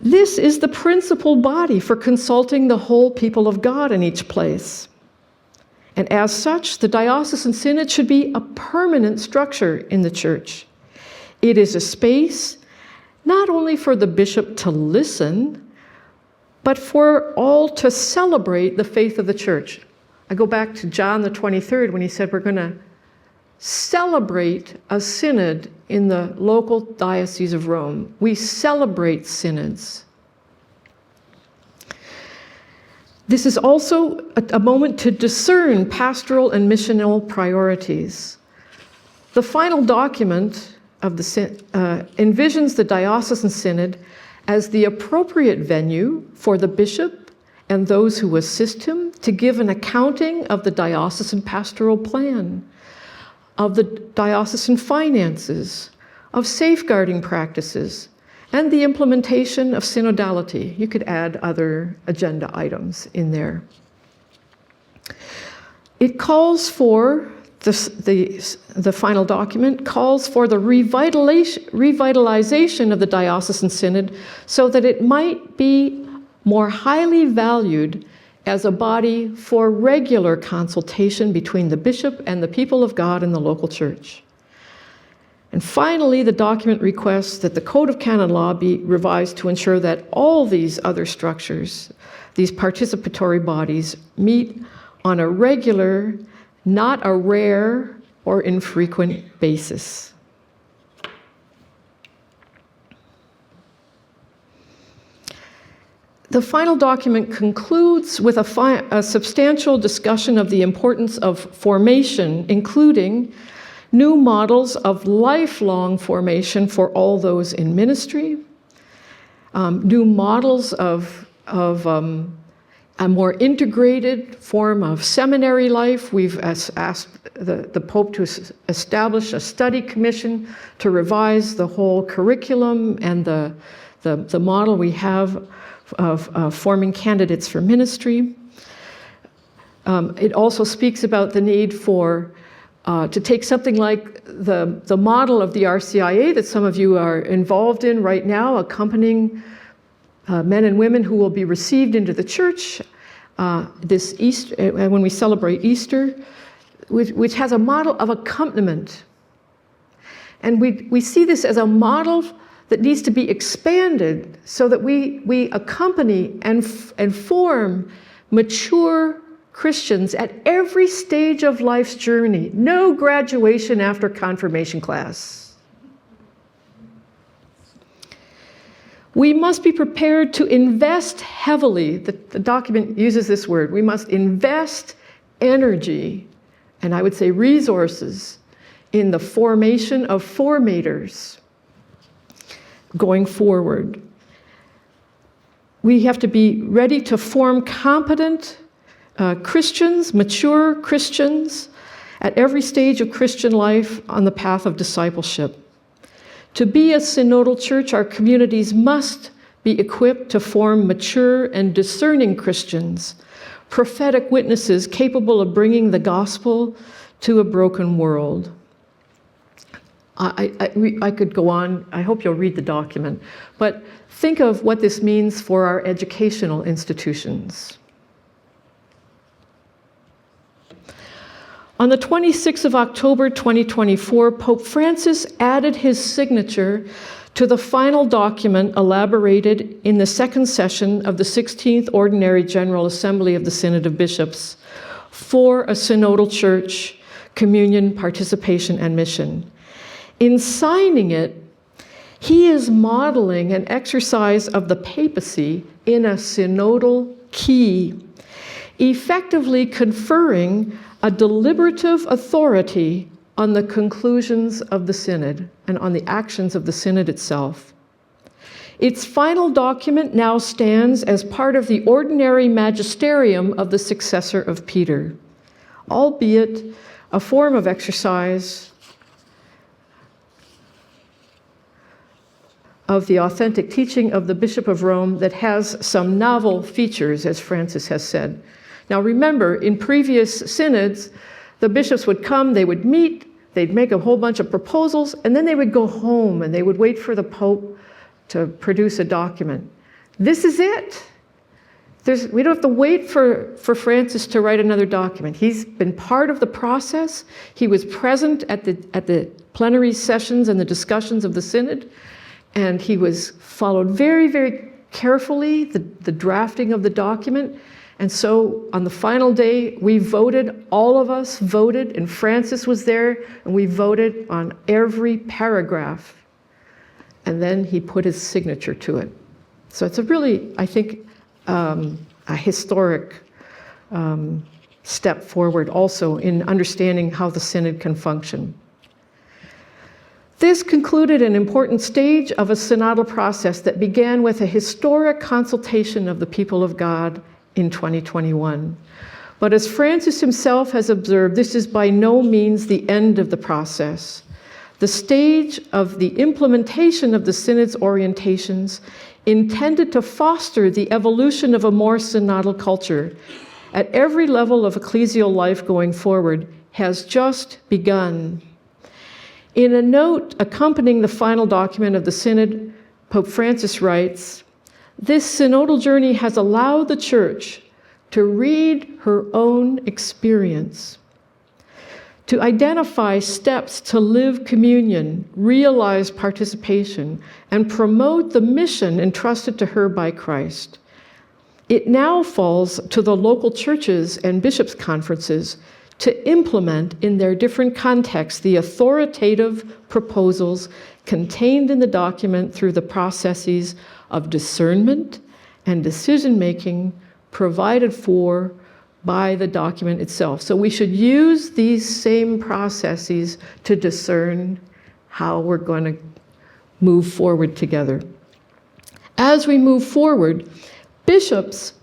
This is the principal body for consulting the whole people of God in each place. And as such, the diocesan synod should be a permanent structure in the church. It is a space not only for the bishop to listen, but for all to celebrate the faith of the church. I go back to John the 23rd when he said we're going to celebrate a synod in the local diocese of Rome. We celebrate synods. This is also a moment to discern pastoral and missional priorities. The final document of the envisions the diocesan synod as the appropriate venue for the bishop and those who assist him to give an accounting of the diocesan pastoral plan, of the diocesan finances, of safeguarding practices, and the implementation of synodality. You could add other agenda items in there. It calls for, the final document calls for the revitalization of the diocesan synod so that it might be more highly valued as a body for regular consultation between the bishop and the people of God in the local church. And finally, the document requests that the Code of Canon Law be revised to ensure that all these other structures, these participatory bodies, meet on a regular, not a rare or infrequent basis. The final document concludes with a substantial discussion of the importance of formation, including new models of lifelong formation for all those in ministry, new models of a more integrated form of seminary life. We've asked the Pope to establish a study commission to revise the whole curriculum and the model we have of forming candidates for ministry. It also speaks about the need for to take something like the model of the RCIA that some of you are involved in right now, accompanying men and women who will be received into the church this Easter, when we celebrate Easter, which has a model of accompaniment. And we see this as a model that needs to be expanded so that we accompany and form mature Christians at every stage of life's journey. No graduation after confirmation class. We must be prepared to invest heavily. The document uses this word. We must invest energy, and I would say resources, in the formation of formators. going forward. We have to be ready to form competent Christians, mature Christians, at every stage of Christian life on the path of discipleship. To be a synodal church, our communities must be equipped to form mature and discerning Christians, prophetic witnesses capable of bringing the gospel to a broken world. I could go on. I hope you'll read the document. But think of what this means for our educational institutions. On the 26th of October 2024, Pope Francis added his signature to the final document elaborated in the second session of the 16th Ordinary General Assembly of the Synod of Bishops for a synodal church, communion, participation, and mission. In signing it, he is modeling an exercise of the papacy in a synodal key, effectively conferring a deliberative authority on the conclusions of the synod and on the actions of the synod itself. Its final document now stands as part of the ordinary magisterium of the successor of Peter, albeit a form of exercise of the authentic teaching of the Bishop of Rome that has some novel features, as Francis has said. Now remember, in previous synods, the bishops would come, they would meet, they'd make a whole bunch of proposals, and then they would go home and they would wait for the Pope to produce a document. This is it. We don't have to wait for Francis to write another document. He's been part of the process. He was present at the plenary sessions and the discussions of the synod, and he was followed very, very carefully, the drafting of the document. And so on the final day, we voted, all of us voted, and Francis was there, and we voted on every paragraph. And then he put his signature to it. So it's a really, I think, a historic step forward also in understanding how the synod can function. This concluded an important stage of a synodal process that began with a historic consultation of the people of God in 2021. But as Francis himself has observed, this is by no means the end of the process. The stage of the implementation of the synod's orientations intended to foster the evolution of a more synodal culture at every level of ecclesial life going forward has just begun. In a note accompanying the final document of the synod, Pope Francis writes, "This synodal journey has allowed the Church to read her own experience, to identify steps to live communion, realize participation, and promote the mission entrusted to her by Christ. It now falls to the local churches and bishops' conferences to implement in their different contexts the authoritative proposals contained in the document through the processes of discernment and decision-making provided for by the document itself." So we should use these same processes to discern how we're going to move forward together. As we move forward, bishops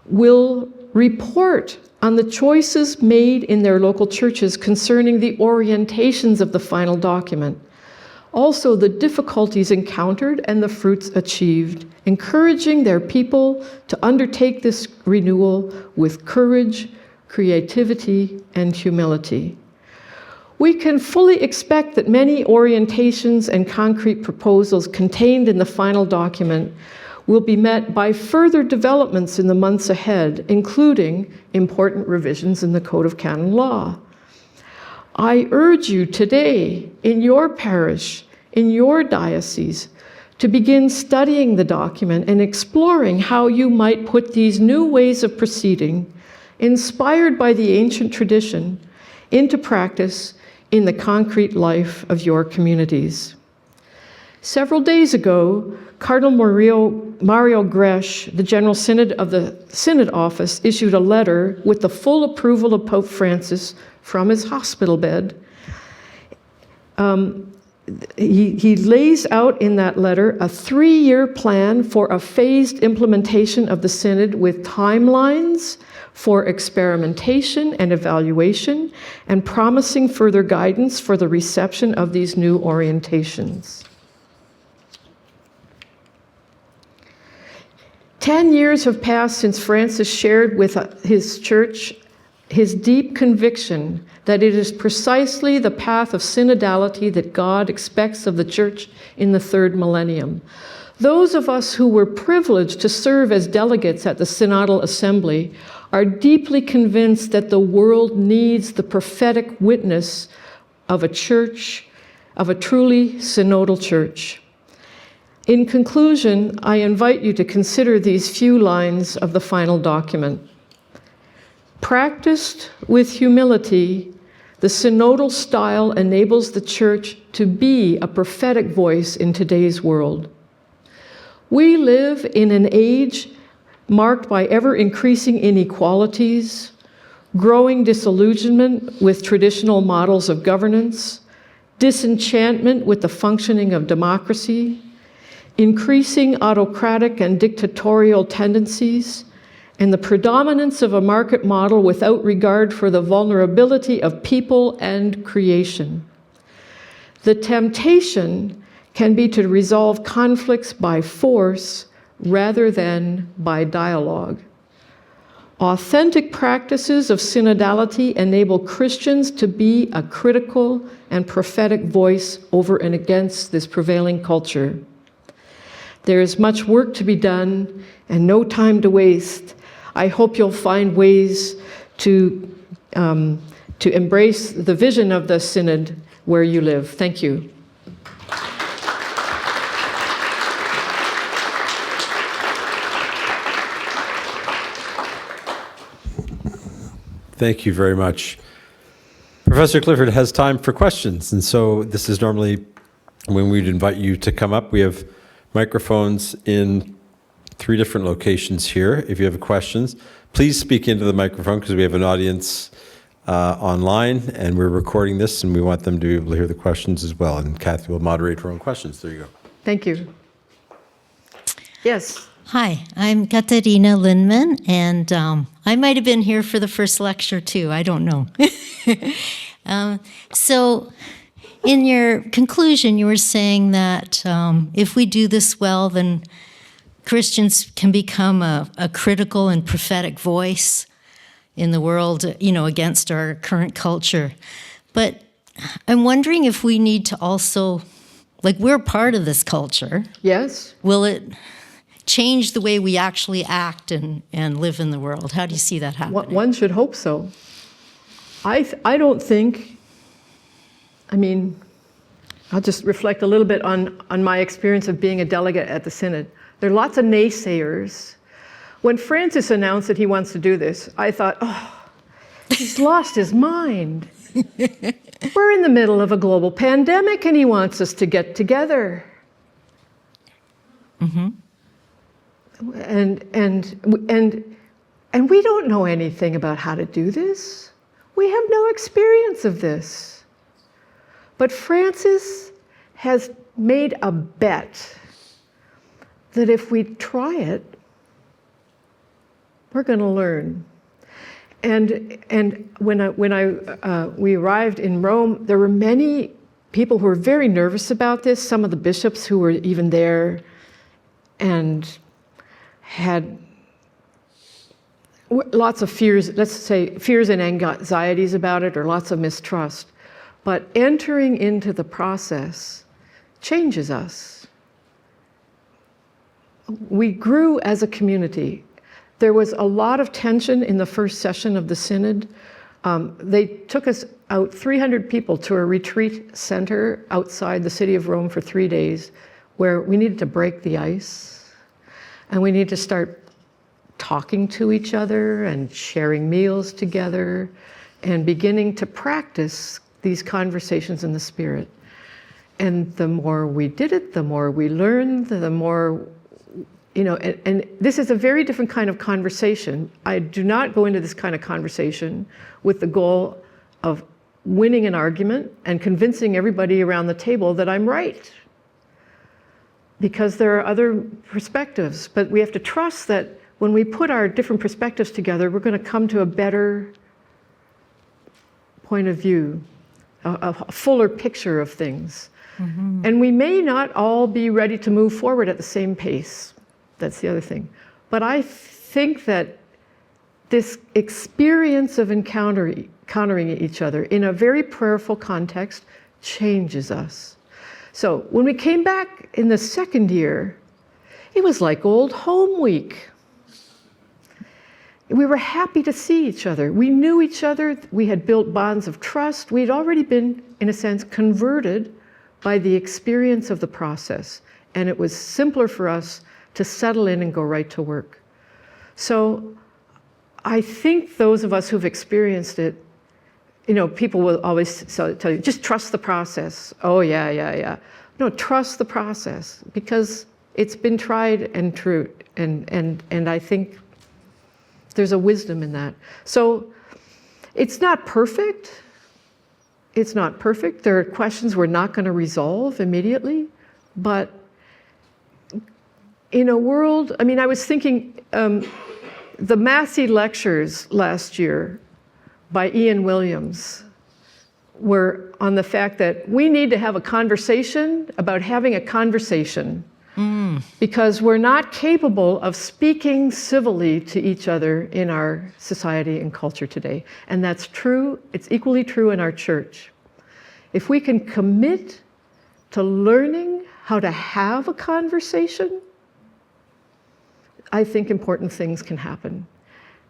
will report on the choices made in their local churches concerning the orientations of the final document, also the difficulties encountered and the fruits achieved, encouraging their people to undertake this renewal with courage, creativity, and humility. We can fully expect that many orientations and concrete proposals contained in the final document will be met by further developments in the months ahead, including important revisions in the Code of Canon Law. I urge you today, in your parish, in your diocese, to begin studying the document and exploring how you might put these new ways of proceeding, inspired by the ancient tradition, into practice in the concrete life of your communities. Several days ago, Cardinal Mario Gresh, the General Synod of the Synod Office, issued a letter with the full approval of Pope Francis from his hospital bed. he lays out in that letter a 3-year plan for a phased implementation of the Synod with timelines for experimentation and evaluation, and promising further guidance for the reception of these new orientations. 10 years have passed since Francis shared with his church his deep conviction that it is precisely the path of synodality that God expects of the church in the third millennium. Those of us who were privileged to serve as delegates at the Synodal Assembly are deeply convinced that the world needs the prophetic witness of a church, of a truly synodal church. In conclusion, I invite you to consider these few lines of the final document. Practiced with humility, the synodal style enables the church to be a prophetic voice in today's world. We live in an age marked by ever-increasing inequalities, growing disillusionment with traditional models of governance, disenchantment with the functioning of democracy, increasing autocratic and dictatorial tendencies, and the predominance of a market model without regard for the vulnerability of people and creation. The temptation can be to resolve conflicts by force rather than by dialogue. Authentic practices of synodality enable Christians to be a critical and prophetic voice over and against this prevailing culture. There is much work to be done and no time to waste. I hope you'll find ways to embrace the vision of the Synod where you live. Thank you. Thank you very much. Professor Clifford has time for questions, and so this is normally when we'd invite you to come up. We have microphones in 3 different locations here. If you have questions, please speak into the microphone because we have an audience online and we're recording this and we want them to be able to hear the questions as well. And Kathy will moderate her own questions. There you go. Thank you. Yes. Hi, I'm Katarina Lindman, and I might have been here for the first lecture too, I don't know. So in your conclusion, you were saying that if we do this well, then Christians can become a critical and prophetic voice in the world, against our current culture. But I'm wondering if we need to also, we're part of this culture. Yes. Will it change the way we actually act and live in the world? How do you see that happening? One should hope so. I don't think, I'll just reflect a little bit on my experience of being a delegate at the Synod. There are lots of naysayers. When Francis announced that he wants to do this, I thought, he's lost his mind. We're in the middle of a global pandemic and he wants us to get together. Mm-hmm. And we don't know anything about how to do this. We have no experience of this. But Francis has made a bet that if we try it, we're going to learn. And when we arrived in Rome, there were many people who were very nervous about this. Some of the bishops who were even there and had lots of fears, let's say fears and anxieties about it, or lots of mistrust. But entering into the process changes us. We grew as a community. There was a lot of tension in the first session of the Synod. They took us out, 300 people, to a retreat center outside the city of Rome for 3 days, where we needed to break the ice. And we need to start talking to each other and sharing meals together and beginning to practice these conversations in the Spirit. And the more we did it, the more we learned, the more, and this is a very different kind of conversation. I do not go into this kind of conversation with the goal of winning an argument and convincing everybody around the table that I'm right, because there are other perspectives. But we have to trust that when we put our different perspectives together, we're going to come to a better point of view, a fuller picture of things. Mm-hmm. And we may not all be ready to move forward at the same pace. That's the other thing. But I think that this experience of encountering each other in a very prayerful context changes us. So when we came back in the second year, it was like old home week. We were happy to see each other. We knew each other. We had built bonds of trust. We'd already been, in a sense, converted by the experience of the process. And it was simpler for us to settle in and go right to work. So I think those of us who've experienced it, people will always tell you, just trust the process. Oh, yeah. No, trust the process, because it's been tried and true. And I think there's a wisdom in that. So it's not perfect. It's not perfect. There are questions we're not going to resolve immediately. But in a world, I was thinking, the Massey lectures last year by Ian Williams were on the fact that we need to have a conversation about having a conversation, because we're not capable of speaking civilly to each other in our society and culture today. And that's true. It's equally true in our church. If we can commit to learning how to have a conversation, I think important things can happen.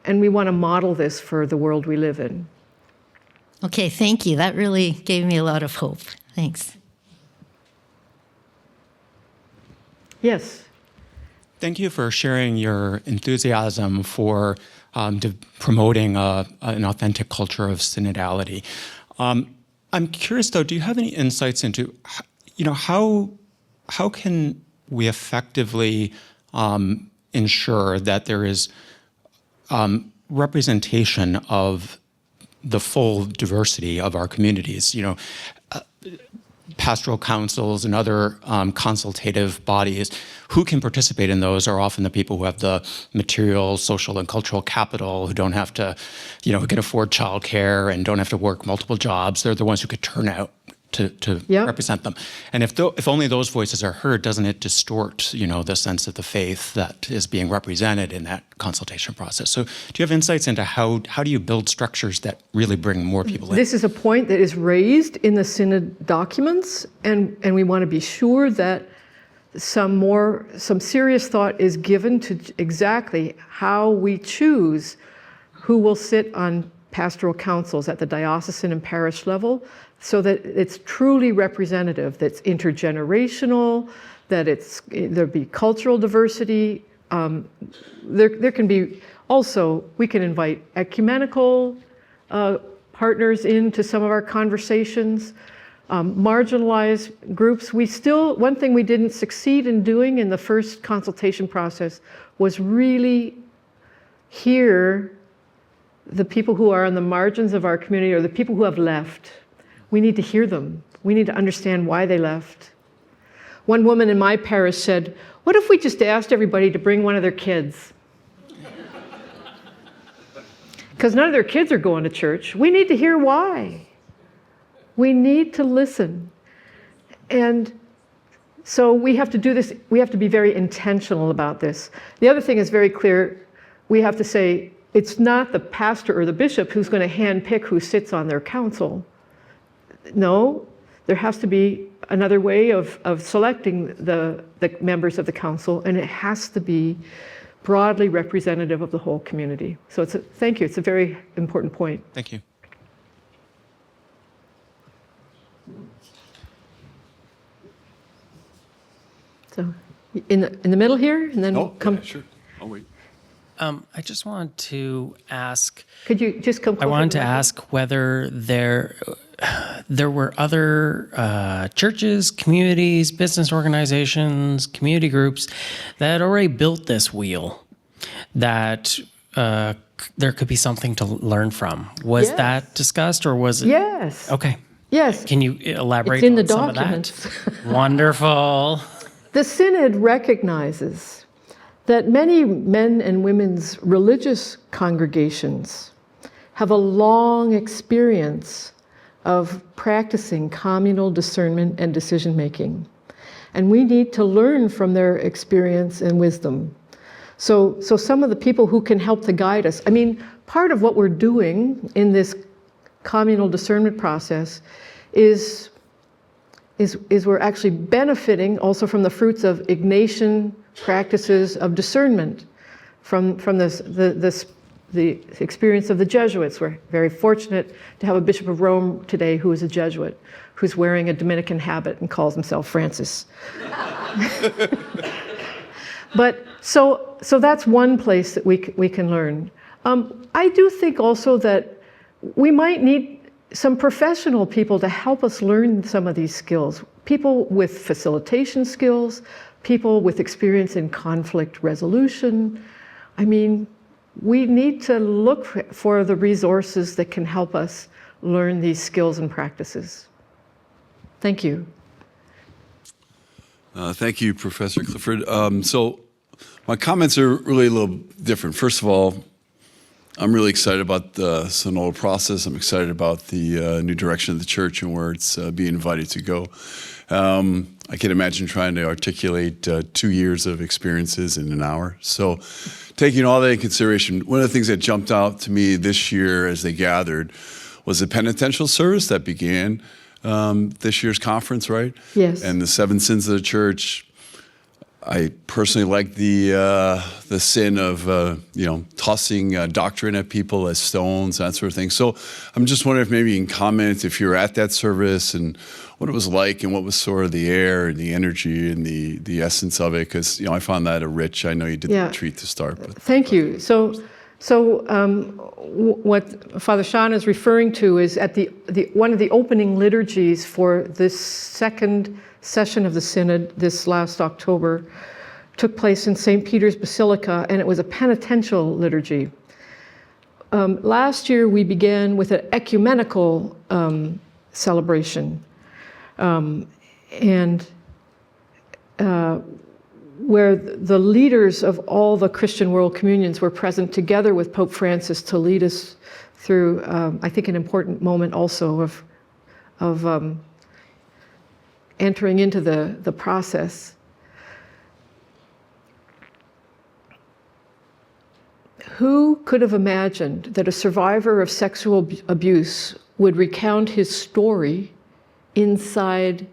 And we want to model this for the world we live in. Okay, thank you. That really gave me a lot of hope. Thanks. Yes. Thank you for sharing your enthusiasm for promoting an authentic culture of synodality. I'm curious, though, do you have any insights into, how can we effectively ensure that there is representation of the full diversity of our communities? Pastoral councils and other consultative bodies, who can participate in those are often the people who have the material, social, and cultural capital, who don't have to, who can afford childcare and don't have to work multiple jobs. They're the ones who could turn out to represent them. And if only those voices are heard, doesn't it distort, the sense of the faith that is being represented in that consultation process? So do you have insights into how do you build structures that really bring more people in? This is a point that is raised in the Synod documents, and we want to be sure that some serious thought is given to exactly how we choose who will sit on pastoral councils at the diocesan and parish level, so that it's truly representative, that's intergenerational, that there'll be cultural diversity. There can be also, we can invite ecumenical partners into some of our conversations, marginalized groups. One thing we didn't succeed in doing in the first consultation process was really hear the people who are on the margins of our community, or the people who have left. We need to hear them. We need to understand why they left. One woman in my parish said, "What if we just asked everybody to bring one of their kids? Because none of their kids are going to church. We need to hear why. We need to listen." And so we have to do this. We have to be very intentional about this. The other thing is very clear. We have to say, it's not the pastor or the bishop who's going to handpick who sits on their council. No, there has to be another way of selecting the members of the council, and it has to be broadly representative of the whole community. So thank you. It's a very important point. Thank you. So in the middle here, and then come. Yeah, sure. I'll wait. I just wanted to ask. Could you just come closer? I wanted to ask whether there were other churches, communities, business organizations, community groups that had already built this wheel that there could be something to learn from. Was Yes. that discussed, or was it? Yes. Okay. Yes. Can you elaborate It's in on the some documents. of that? Wonderful. The Synod recognizes that many men and women's religious congregations have a long experience of practicing communal discernment and decision-making. And we need to learn from their experience and wisdom. So some of the people who can help to guide us, I mean, part of what we're doing in this communal discernment process is we're actually benefiting also from the fruits of Ignatian practices of discernment, from the experience of the Jesuits. We're very fortunate to have a Bishop of Rome today who is a Jesuit, who's wearing a Dominican habit and calls himself Francis. But so that's one place that we can learn. I do think also that we might need some professional people to help us learn some of these skills. People with facilitation skills, people with experience in conflict resolution. I mean, we need to look for the resources that can help us learn these skills and practices. Thank you. Thank you, Professor Clifford. So my comments are really a little different. First of all, I'm really excited about the synodal process. I'm excited about the new direction of the church and where it's being invited to go. I can imagine trying to articulate 2 years of experiences in an hour. So taking all that in consideration, one of the things that jumped out to me this year as they gathered was the penitential service that began this year's conference, right? Yes. And the 7 sins of the church. I personally like the sin of tossing doctrine at people as stones, that sort of thing. So I'm just wondering if maybe you can comment if you're at that service and what it was like and what was sort of the air and the energy and the essence of it, because I found that a rich. I know you did the retreat to start. But thank you. So what Father Sean is referring to is at the one of the opening liturgies for this second session of the Synod this last October took place in St. Peter's Basilica, and it was a penitential liturgy. Last year we began with an ecumenical celebration, where the leaders of all the Christian world communions were present together with Pope Francis to lead us through, I think, an important moment also of entering into the process. Who could have imagined that a survivor of sexual abuse would recount his story inside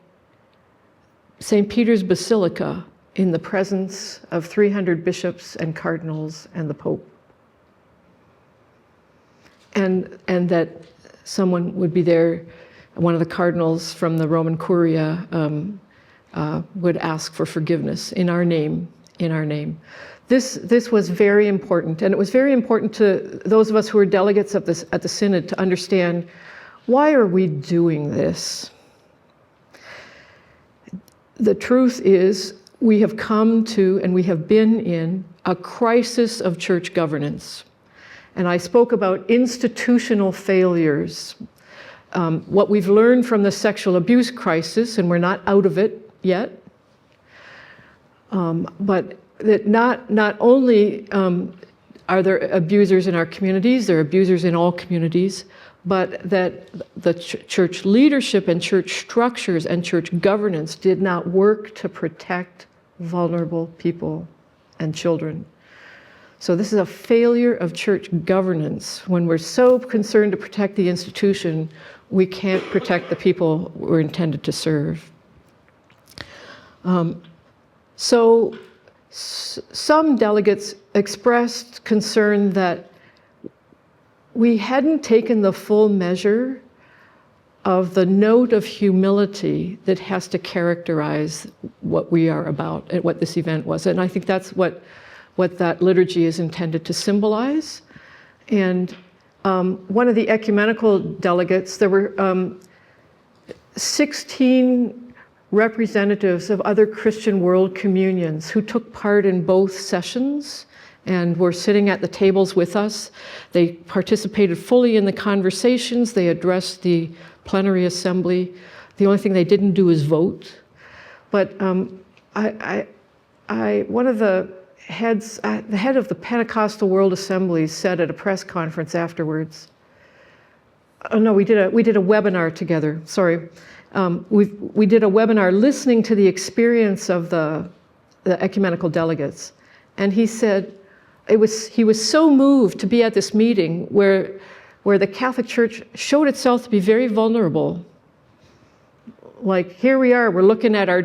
St. Peter's Basilica in the presence of 300 bishops and cardinals and the Pope? And that someone would be there, one of the cardinals from the Roman Curia would ask for forgiveness in our name, This was very important, and it was very important to those of us who were delegates at the Synod to understand, why are we doing this? The truth is, we have come to, and we have been in, a crisis of church governance. And I spoke about institutional failures. What we've learned from the sexual abuse crisis, and we're not out of it yet, but that not only are there abusers in our communities, there are abusers in all communities, but that the church leadership and church structures and church governance did not work to protect vulnerable people and children. So this is a failure of church governance. When we're so concerned to protect the institution, we can't protect the people we're intended to serve. So some delegates expressed concern that we hadn't taken the full measure of the note of humility that has to characterize what we are about and what this event was. And I think that's what that liturgy is intended to symbolize. And one of the ecumenical delegates, there were 16 representatives of other Christian world communions who took part in both sessions and were sitting at the tables with us. They participated fully in the conversations. They addressed the plenary assembly. The only thing they didn't do is vote. But one of the heads, the head of the Pentecostal World Assemblies said at a press conference afterwards, oh no, we did a webinar together, sorry. We did a webinar listening to the experience of the ecumenical delegates. And he said, he was so moved to be at this meeting where the Catholic Church showed itself to be very vulnerable. Like, here we are, we're looking at our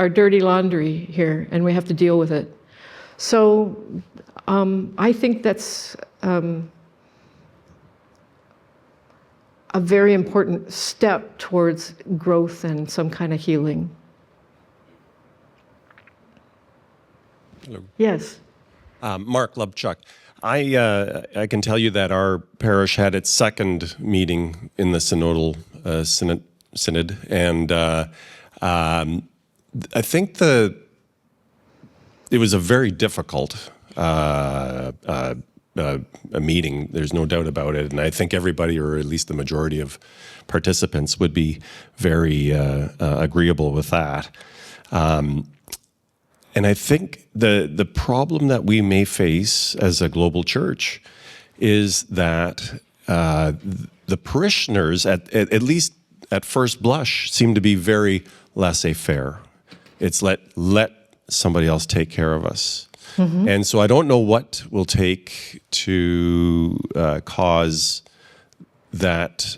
dirty laundry here, and we have to deal with it. So I think that's a very important step towards growth and some kind of healing. Hello. Yes. Mark Lubchuk. I can tell you that our parish had its second meeting in the synod, and I think it was a very difficult a meeting. There's no doubt about it, and I think everybody, or at least the majority of participants, would be very agreeable with that. And I think the problem that we may face as a global church is that the parishioners, at least at first blush, seem to be very laissez-faire. It's let somebody else take care of us. Mm-hmm. And so I don't know what will take to cause that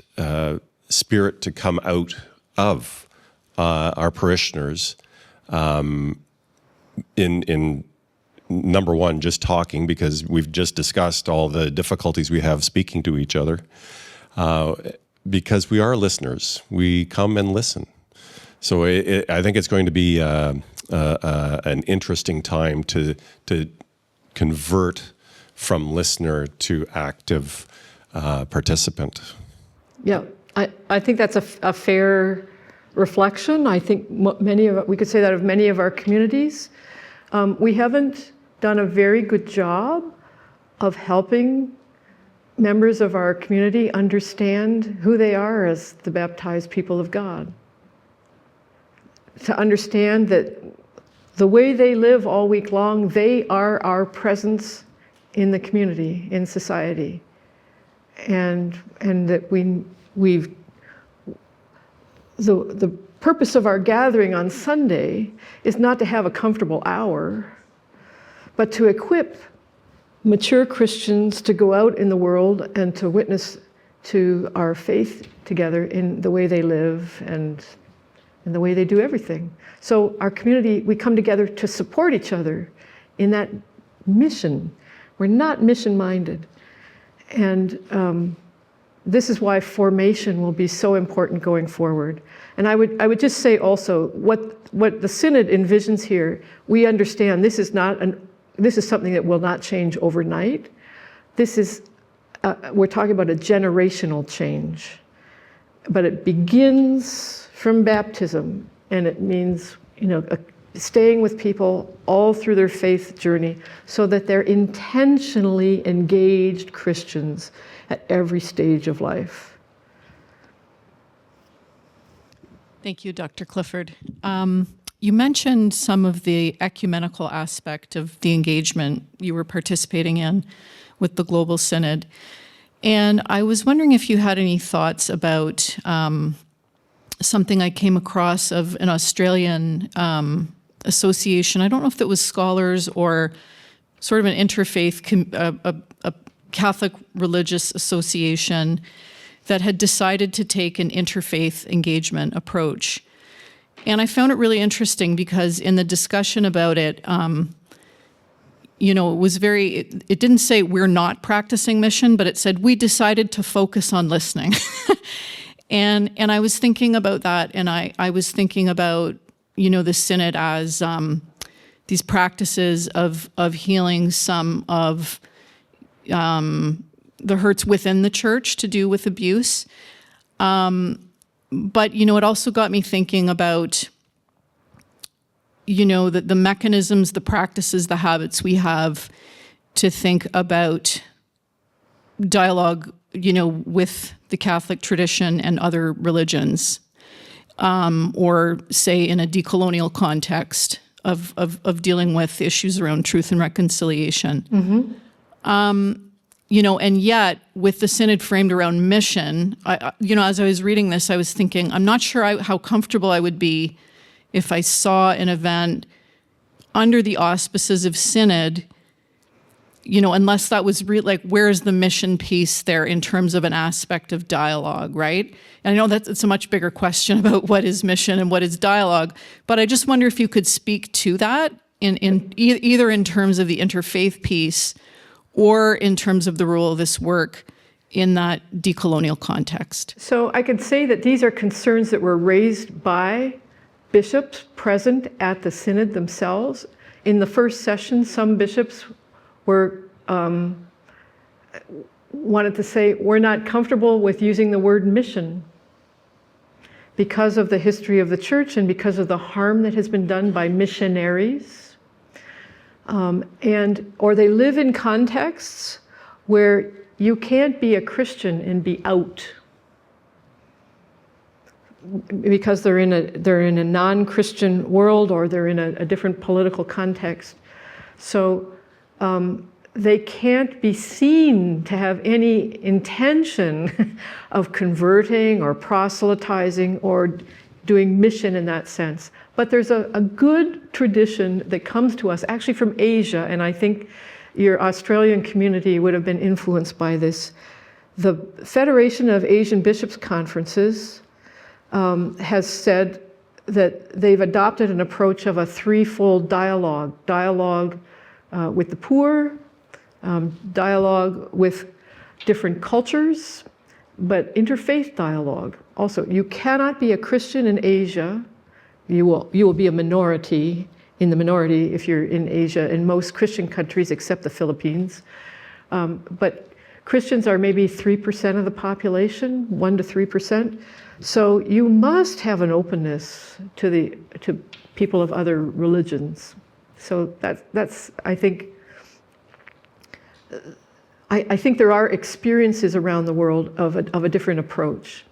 spirit to come out of our parishioners. In number one, just talking, because we've just discussed all the difficulties we have speaking to each other, because we are listeners. We come and listen. So I think it's going to be an interesting time to convert from listener to active participant. Yeah, I think that's a fair reflection. I think we could say that of many of our communities. We haven't done a very good job of helping members of our community understand who they are as the baptized people of God. To understand that the way they live all week long, they are our presence in the community, in society. And that the purpose of our gathering on Sunday is not to have a comfortable hour, but to equip mature Christians to go out in the world and to witness to our faith together in the way they live and in the way they do everything. So our community, we come together to support each other in that mission. We're not mission-minded. And this is why formation will be so important going forward. And I would just say also, what the Synod envisions here, we understand this is something that will not change overnight. This is, we're talking about a generational change. But it begins from baptism, and it means, staying with people all through their faith journey so that they're intentionally engaged Christians at every stage of life. Thank you, Dr. Clifford. You mentioned some of the ecumenical aspect of the engagement you were participating in with the Global Synod. And I was wondering if you had any thoughts about something I came across of an Australian association. I don't know if it was scholars or sort of an interfaith, a Catholic religious association that had decided to take an interfaith engagement approach. And I found it really interesting because in the discussion about it, it was it didn't say we're not practicing mission, but it said we decided to focus on listening. And I was thinking about that, and I was thinking about, the Synod as these practices of healing some of the hurts within the church to do with abuse. But, it also got me thinking about, the mechanisms, the practices, the habits we have to think about dialogue, with the Catholic tradition and other religions, or say in a decolonial context of dealing with issues around truth and reconciliation. And yet with the Synod framed around mission, as I was reading this, I was thinking, I'm not sure how comfortable I would be if I saw an event under the auspices of Synod, unless that was where's the mission piece there in terms of an aspect of dialogue, right? And I know that it's a much bigger question about what is mission and what is dialogue, but I just wonder if you could speak to that either in terms of the interfaith piece or in terms of the role of this work in that decolonial context. So I could say that these are concerns that were raised by bishops present at the Synod themselves. In the first session, some bishops were wanted to say, we're not comfortable with using the word mission because of the history of the church and because of the harm that has been done by missionaries. Or they live in contexts where you can't be a Christian and be out because they're in a non-Christian world, or they're in a different political context. So they can't be seen to have any intention of converting or proselytizing or doing mission in that sense. But there's a good tradition that comes to us actually from Asia, and I think your Australian community would have been influenced by this. The Federation of Asian Bishops' Conferences has said that they've adopted an approach of a threefold dialogue with the poor, dialogue with different cultures, but interfaith dialogue. Also, you cannot be a Christian in Asia. You will be a minority in the minority if you're in Asia, in most Christian countries except the Philippines. But Christians are maybe 3% of the population, 1 to 3%. So you must have an openness to people of other religions. So that's I think there are experiences around the world of a different approach,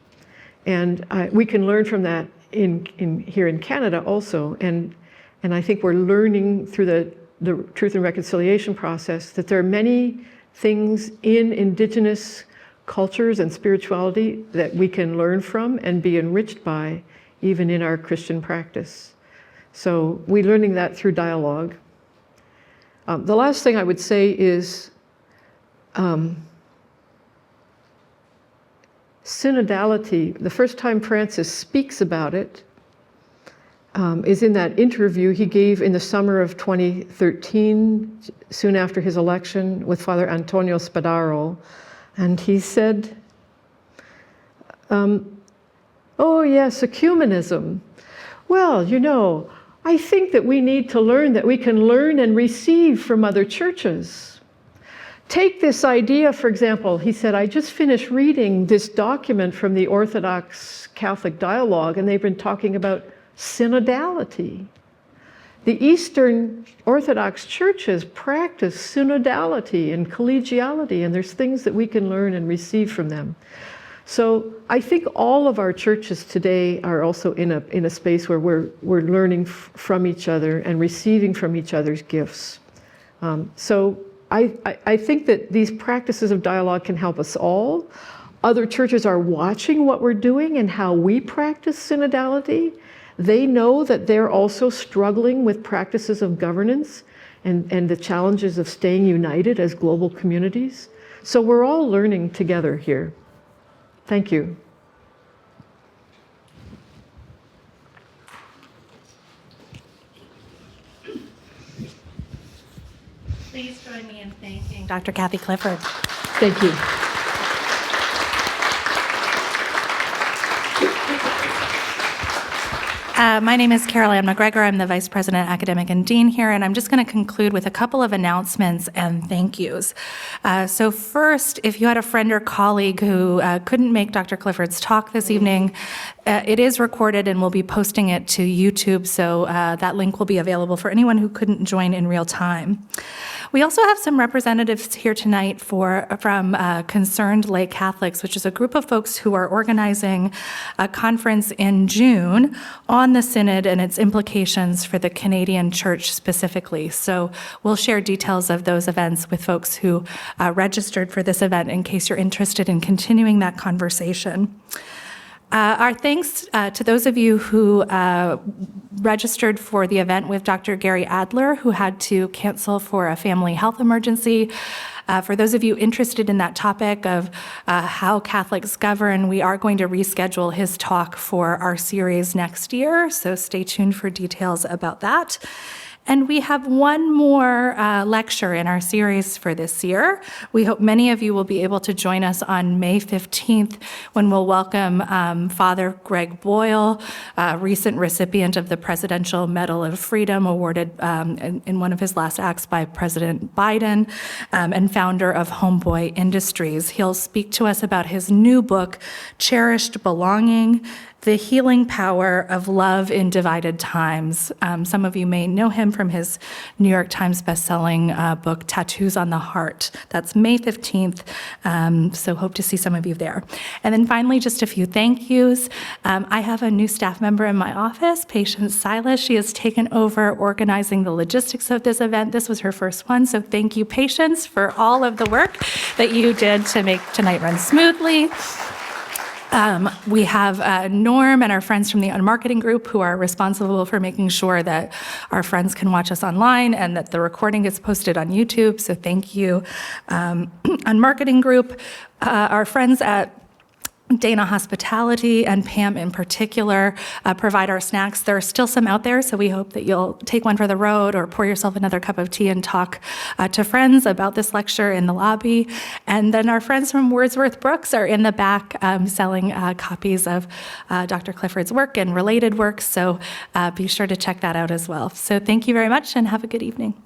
and we can learn from that here in Canada also. And I think we're learning through the Truth and Reconciliation process that there are many things in Indigenous cultures and spirituality that we can learn from and be enriched by, even in our Christian practice. So we're learning that through dialogue. The last thing I would say is synodality. The first time Francis speaks about it is in that interview he gave in the summer of 2013, soon after his election, with Father Antonio Spadaro. And he said, oh yes, ecumenism. Well, I think that we need to learn that we can learn and receive from other churches. Take this idea, for example, he said, I just finished reading this document from the Orthodox Catholic Dialogue, and they've been talking about synodality. The Eastern Orthodox churches practice synodality and collegiality, and there's things that we can learn and receive from them. So I think all of our churches today are also in a space where we're learning from each other and receiving from each other's gifts. So I think that these practices of dialogue can help us all. Other churches are watching what we're doing and how we practice synodality. They know that they're also struggling with practices of governance and the challenges of staying united as global communities. So we're all learning together here. Thank you. Please join me in thanking Dr. Kathy Clifford. Thank you. My name is Carol Ann McGregor. I'm the Vice President, Academic and Dean here, and I'm just going to conclude with a couple of announcements and thank yous. So first, if you had a friend or colleague who couldn't make Dr. Clifford's talk this evening, it is recorded and we'll be posting it to YouTube, so that link will be available for anyone who couldn't join in real time. We also have some representatives here tonight from Concerned Lay Catholics, which is a group of folks who are organizing a conference in June on the Synod and its implications for the Canadian Church specifically. So we'll share details of those events with folks who registered for this event in case you're interested in continuing that conversation. Our thanks to those of you who registered for the event with Dr. Gary Adler, who had to cancel for a family health emergency. For those of you interested in that topic of how Catholics govern, we are going to reschedule his talk for our series next year, so stay tuned for details about that. And we have one more lecture in our series for this year. We hope many of you will be able to join us on May 15th when we'll welcome Father Greg Boyle, a recent recipient of the Presidential Medal of Freedom awarded in one of his last acts by President Biden, and founder of Homeboy Industries. He'll speak to us about his new book, Cherished Belonging: The Healing Power of Love in Divided Times. Some of you may know him from his New York Times bestselling book, Tattoos on the Heart. That's May 15th, so hope to see some of you there. And then finally, just a few thank yous. I have a new staff member in my office, Patience Silas. She has taken over organizing the logistics of this event. This was her first one, so thank you, Patience, for all of the work that you did to make tonight run smoothly. We have Norm and our friends from the Unmarketing group who are responsible for making sure that our friends can watch us online and that the recording gets posted on YouTube. So thank you, Unmarketing group. Our friends at Dana Hospitality and Pam in particular provide our snacks. There are still some out there, so we hope that you'll take one for the road or pour yourself another cup of tea and talk to friends about this lecture in the lobby. And then our friends from Wordsworth Brooks are in the back selling copies of Dr. Clifford's work and related works, so be sure to check that out as well. So thank you very much and have a good evening.